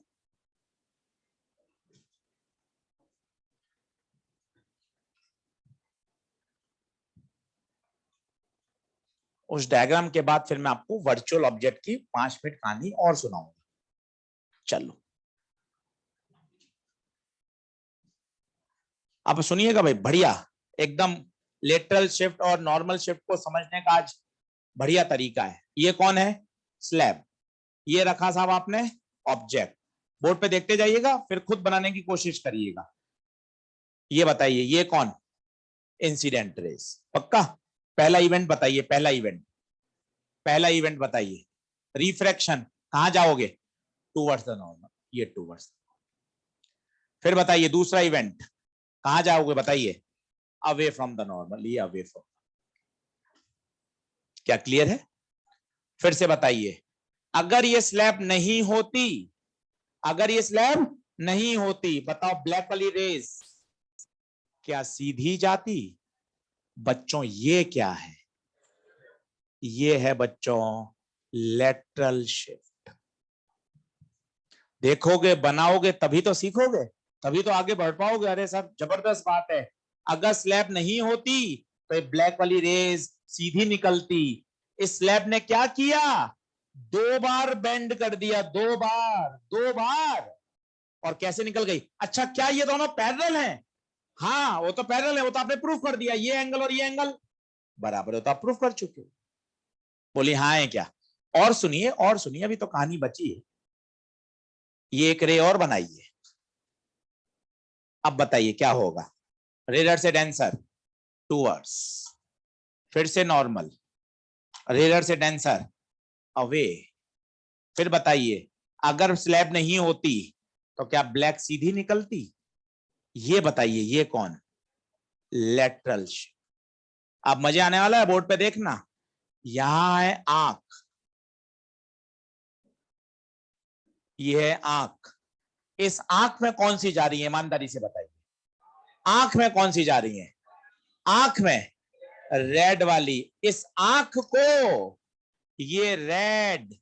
उस डायग्राम के बाद फिर मैं आपको वर्चुअल ऑब्जेक्ट की 5 मिनट कहानी और सुनाऊंगा। चलो अब सुनिएगा भाई, बढ़िया एकदम। लेटरल शिफ्ट और नॉर्मल शिफ्ट को समझने का आज बढ़िया तरीका है। ये कौन है? स्लैब। ये रखा साहब आपने ऑब्जेक्ट। बोर्ड पे देखते जाइएगा, फिर खुद बनाने की कोशिश करिएगा। ये बताइए ये कौन? Incident rays. पक्का? पहला इवेंट बताइए, पहला इवेंट, पहला इवेंट बताइए। रिफ्रैक्शन, कहां जाओगे? टूवर्ड्स द नॉर्मल, ये टूवर्ड्स। फिर बताइए दूसरा इवेंट, कहां जाओगे बताइए? अवे फ्रॉम द नॉर्मल, ये अवे फ्रॉम। क्या क्लियर है? फिर से बताइए, अगर ये स्लैब नहीं होती, अगर ये स्लैब नहीं होती, बताओ ब्लैक वाली रेस क्या सीधी जाती? बच्चों ये क्या है? ये है बच्चों लेटरल शिफ्ट। देखोगे बनाओगे तभी तो सीखोगे, तभी तो आगे बढ़ पाओगे। अरे सर जबरदस्त बात है। अगर स्लैब नहीं होती तो ब्लैक वाली रेस सीधी निकलती। इस स्लैब ने क्या किया? 2 बार बेंड कर दिया, 2 बार, 2 बार। और कैसे निकल गई? अच्छा, क्या ये दोनों पैरेलल हैं? हाँ वो तो पैरेलल है, वो तो आपने प्रूफ कर दिया, ये एंगल और ये एंगल बराबर है, तो आप प्रूफ कर चुके हो। बोली हाँ है क्या? और सुनिए, और सुनिए, अभी तो कहानी बची है। ये एक रे और बनाइए। अब बताइए क्या होगा? रेडर से डेंसर टूवर्ड्स, फिर से नॉर्मल, रेडर से डेंसर अवे। फिर बताइए, अगर स्लैब नहीं होती तो क्या ब्लैक सीधी निकलती? ये बताइए ये कौन? Lateral shift. अब मजे आने वाला है, बोर्ड पे देखना, यहां है आंख, ये है आंख। इस आंख में कौन सी जा रही है, ईमानदारी से बताइए, आंख में कौन सी जा रही है? आंख में रेड वाली। इस आंख को ये रेड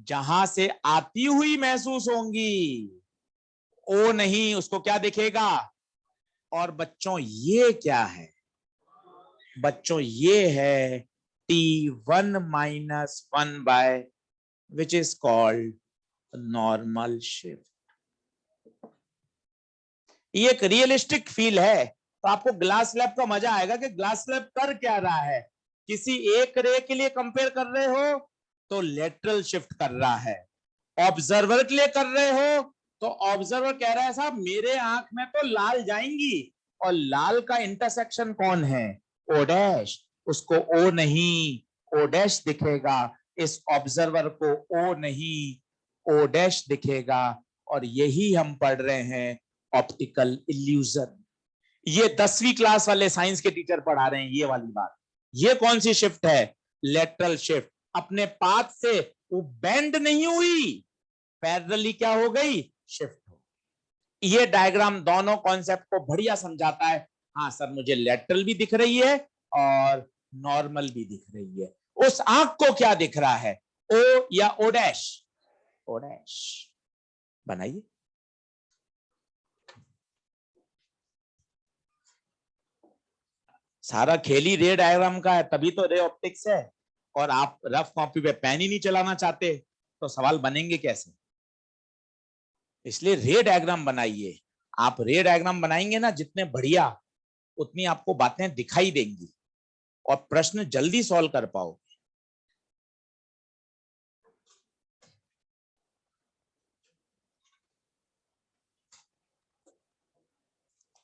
जहां से आती हुई महसूस होंगी, ओ नहीं, उसको क्या दिखेगा? और बच्चों ये क्या है? बच्चों ये है T1-1 which is called normal shift. ये एक रियलिस्टिक फील है। तो आपको ग्लास स्लैब का मजा आएगा कि ग्लास स्लैब कर क्या रहा है। किसी एक रे के लिए कंपेयर कर रहे हो तो लेटरल शिफ्ट कर रहा है, ऑब्जर्वर के लिए कर रहे हो तो ऑब्जर्वर कह रहा है साहब मेरे आंख में तो लाल जाएंगी, और लाल का इंटरसेक्शन कौन है? O dash. उसको ओ नहीं, ओ डैश दिखेगा। इस ऑब्जर्वर को ओ नहीं, ओ डैश दिखेगा। और यही हम पढ़ रहे हैं ऑप्टिकल इल्यूजन। ये 10वीं क्लास वाले साइंस के टीचर पढ़ा रहे हैं ये वाली बात। ये कौन सी शिफ्ट है? Lateral shift. अपने पाथ से वो बेंड नहीं हुई, पैरेलली क्या हो गई? शिफ्ट हो। ये डायग्राम दोनों कॉन्सेप्ट को बढ़िया समझाता है। हाँ सर, मुझे लेटरल भी दिख रही है और नॉर्मल भी दिख रही है। उस आंख को क्या दिख रहा है, ओ या ओ डैश? O dash. बनाइए। सारा खेल ही रे डायग्राम का है, तभी तो रे ऑप्टिक्स है। और आप रफ कॉपी पे पेन ही नहीं चलाना चाहते तो सवाल बनेंगे कैसे? इसलिए रे डायग्राम बनाइए। आप रे डायग्राम बनाएंगे ना जितने बढ़िया, उतनी आपको बातें दिखाई देंगी और प्रश्न जल्दी सॉल्व कर पाओ।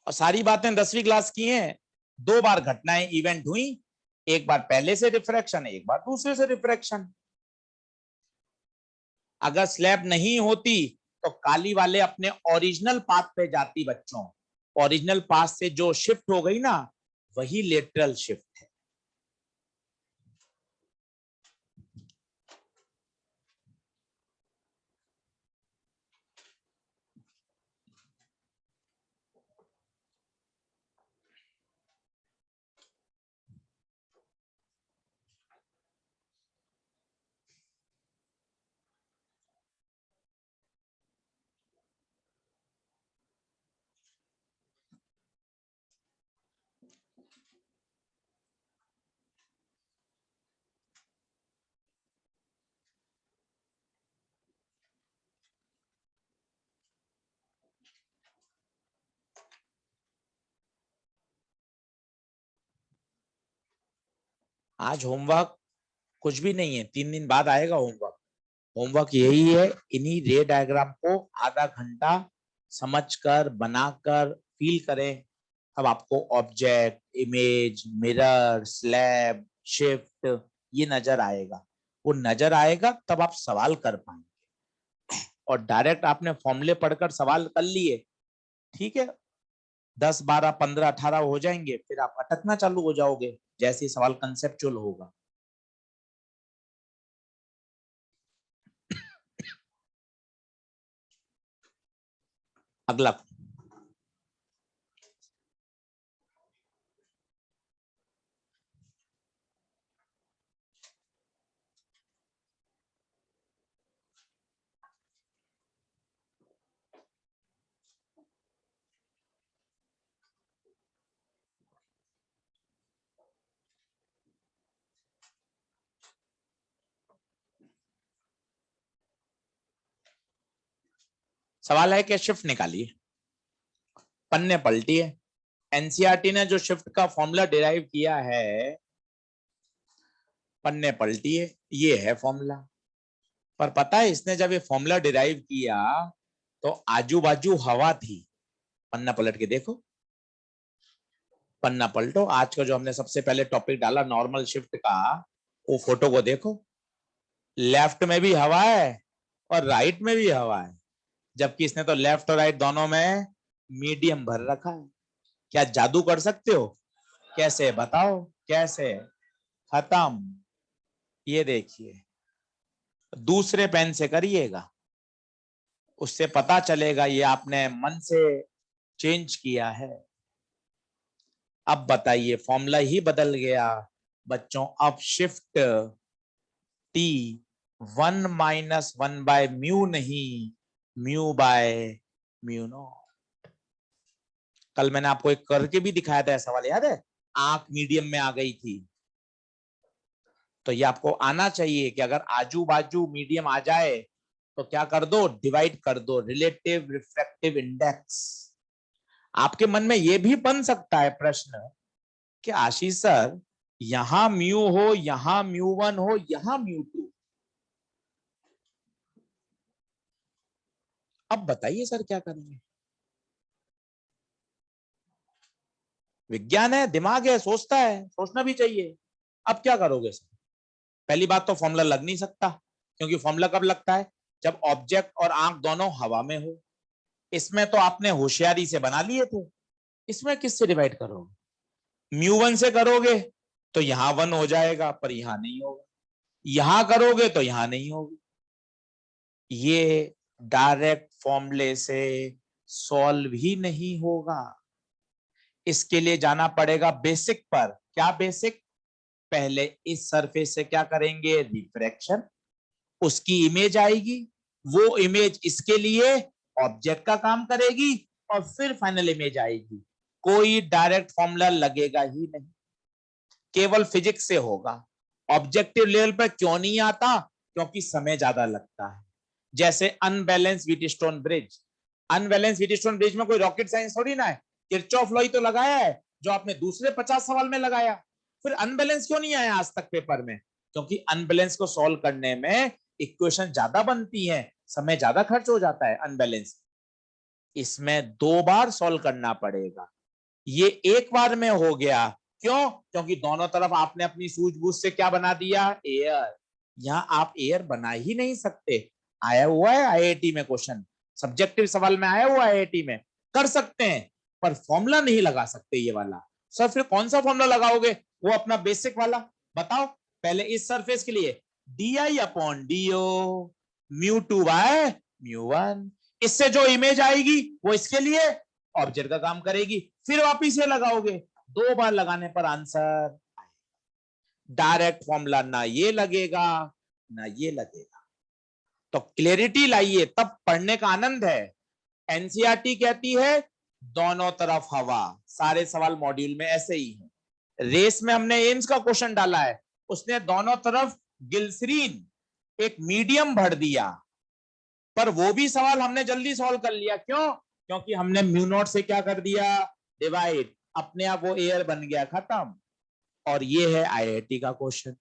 और सारी बातें 10वीं क्लास की हैं। 2 बार घटनाएं इवेंट हुई, एक बार पहले से रिफ्रैक्शन, एक बार दूसरे से रिफ्रैक्शन। अगर स्लैब नहीं होती तो काली वाले अपने ओरिजिनल पाथ पे जाती बच्चों। ओरिजिनल पाथ से जो शिफ्ट हो गई ना, वही लेटरल शिफ्ट है। आज होमवर्क कुछ भी नहीं है, 3 दिन बाद आएगा होमवर्क। होमवर्क यही है, इन्हीं रे डायग्राम को आधा घंटा समझकर, बनाकर, फील करें। अब आपको object, image, mirror, slab, shift ये नजर आएगा। वो नजर आएगा तब आप सवाल कर पाएंगे। और डायरेक्ट आपने फॉर्मूले पढ़कर सवाल कर लिए, ठीक है, 10, 12, 15, 18 हो जाएंगे, फिर आप अटकना चालू हो जाओगे जैसे ही सवाल कंसेप्चुअल होगा। अगला सवाल है कि शिफ्ट निकालिए, पन्ने पलटिए। एनसीईआरटी ने जो शिफ्ट का फॉर्मूला डिराइव किया है, पन्ने पलटिए, ये है फॉर्मूला। पर पता है इसने जब ये फॉर्मूला डिराइव किया तो आजू बाजू हवा थी। पन्ना पलट के देखो, पन्ना पलटो। आज का जो हमने सबसे पहले टॉपिक डाला नॉर्मल शिफ्ट का, वो फोटो को देखो, लेफ्ट में भी हवा है और राइट में भी हवा है, जबकि इसने तो लेफ्ट और राइट दोनों में मीडियम भर रखा है। क्या जादू कर सकते हो? कैसे बताओ, कैसे? खत्म। ये देखिए, दूसरे पेन से करिएगा, उससे पता चलेगा ये आपने मन से चेंज किया है। अब बताइए, फॉर्मूला ही बदल गया बच्चों। अब शिफ्ट टी 1-1/μ नहीं, μ/μ0। कल मैंने आपको एक करके भी दिखाया था सवाल, याद है? आंख मीडियम में आ गई थी, तो ये आपको आना चाहिए कि अगर आजू बाजू मीडियम आ जाए तो क्या कर दो, डिवाइड कर दो, रिलेटिव रिफ्रैक्टिव इंडेक्स। आपके मन में यह भी बन सकता है प्रश्न कि आशीष सर, यहां म्यू हो, यहां μ1 हो, यहां μ2, अब बताइए सर क्या करेंगे? विज्ञान है, दिमाग है, सोचता है, सोचना भी चाहिए। अब क्या करोगे सर? पहली बात तो फॉर्मूला लग नहीं सकता, क्योंकि फॉर्मूला कब लगता है? जब ऑब्जेक्ट और आंख दोनों हवा में हो। इसमें तो आपने होशियारी से बना लिए थे, इसमें किससे डिवाइड करोगे? μ1 से करोगे तो यहां 1 हो जाएगा, पर यहां नहीं होगा। यहां करोगे तो यहां नहीं होगा। ये डायरेक्ट फॉर्मूले से सॉल्व ही नहीं होगा। इसके लिए जाना पड़ेगा बेसिक पर। क्या बेसिक? पहले इस सरफेस से क्या करेंगे, रिफ्रैक्शन, उसकी इमेज आएगी, वो इमेज इसके लिए ऑब्जेक्ट का काम करेगी, और फिर फाइनल इमेज आएगी। कोई डायरेक्ट फॉर्मूला लगेगा ही नहीं, केवल फिजिक्स से होगा। ऑब्जेक्टिव लेवल पर क्यों नहीं आता? क्योंकि समय ज्यादा लगता है। जैसे unbalance Wheatstone bridge, unbalance Wheatstone bridge में कोई रॉकेट साइंस थोड़ी ना है, किरचॉफ लॉ ही तो लगाया है, जो आपने दूसरे 50 सवाल में लगाया। फिर अनबैलेंस क्यों नहीं आया आज तक पेपर में? क्योंकि अनबैलेंस को सॉल्व करने में इक्वेशन ज्यादा बनती है, समय ज्यादा खर्च हो जाता है अनबैलेंस। इसमें 2 बार सॉल्व करना पड़ेगा, ये एक बार में हो गया। क्यों? क्योंकि दोनों तरफ आपने अपनी सूझबूझ से क्या बना दिया, एयर। यहां आप एयर बना ही नहीं सकते। आया हुआ है आईआईटी में क्वेश्चन, सब्जेक्टिव सवाल में आया हुआ है आईआईटी में, कर सकते हैं, पर फॉर्मूला नहीं लगा सकते ये वाला। सर फिर कौन सा फॉर्मूला लगाओगे? वो अपना बेसिक वाला बताओ। पहले इस सरफेस के लिए DI/DO μ2/μ1, इससे जो इमेज आएगी वो इसके लिए ऑब्जेक्ट का काम करेगी, फिर वापिस ये लगाओगे। 2 बार लगाने पर आंसर। डायरेक्ट फॉर्मूला ना ये लगेगा ना ये लगेगा। तो क्लैरिटी लाइए, तब पढ़ने का आनंद है। एनसीईआरटी कहती है दोनों तरफ हवा। सारे सवाल मॉड्यूल में ऐसे ही है। रेस में हमने एम्स का क्वेश्चन डाला है, उसने दोनों तरफ ग्लिसरीन एक मीडियम भर दिया, पर वो भी सवाल हमने जल्दी सॉल्व कर लिया। क्यों? क्योंकि हमने μ0 से क्या कर दिया, डिवाइड, अपने आप वो एयर बन गया, खत्म। और ये है आईआईटी का क्वेश्चन।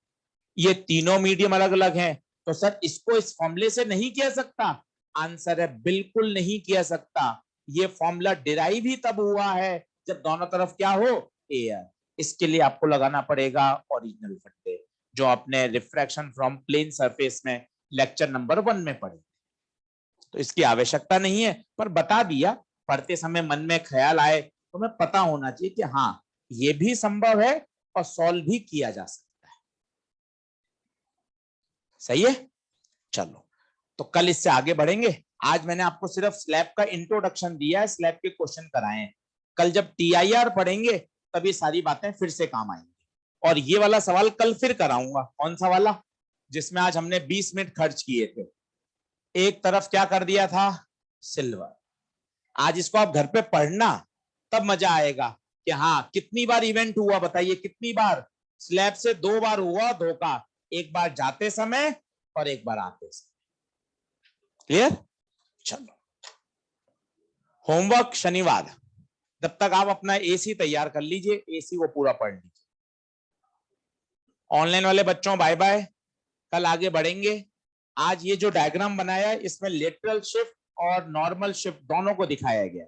ये तीनों मीडियम अलग अलग हैं, तो सर इसको इस फॉर्मूले से नहीं किया सकता? आंसर है बिल्कुल नहीं किया सकता। ये फॉर्मूला डिराइव ही तब हुआ है जब दोनों तरफ क्या हो, एयर। इसके लिए आपको लगाना पड़ेगा ओरिजिनल फंडे, जो आपने रिफ्रैक्शन फ्रॉम प्लेन सरफेस में लेक्चर नंबर 1 में पढ़े। तो इसकी आवश्यकता नहीं है, पर बता दिया, पढ़ते समय मन में ख्याल आए तो मैं पता होना चाहिए कि हाँ ये भी संभव है और सॉल्व भी किया जा सकता है। सही है? चलो, तो कल इससे आगे बढ़ेंगे। आज मैंने आपको सिर्फ स्लैब का इंट्रोडक्शन दिया है, स्लैब के क्वेश्चन कराए हैं। कल जब टीआईआर पढ़ेंगे तब ये सारी बातें फिर से काम आएंगी। और ये वाला सवाल कल फिर कराऊंगा। कौन सा वाला? जिसमें आज हमने 20 मिनट खर्च किए थे। एक तरफ क्या कर दिया था, सिल्वर। आज इसको आप घर पे पढ़ना, तब मजा आएगा कि हाँ कितनी बार इवेंट हुआ, बताइए कितनी बार। स्लैब से 2 बार हुआ धोखा, एक बार जाते समय और एक बार आते समय। क्लियर? चलो, होमवर्क शनिवार, जब तक आप अपना एसी तैयार कर लीजिए, एसी वो पूरा पढ़ लीजिए। ऑनलाइन वाले बच्चों बाय बाय, कल आगे बढ़ेंगे। आज ये जो डायग्राम बनाया है इसमें लेटरल शिफ्ट और नॉर्मल शिफ्ट दोनों को दिखाया गया।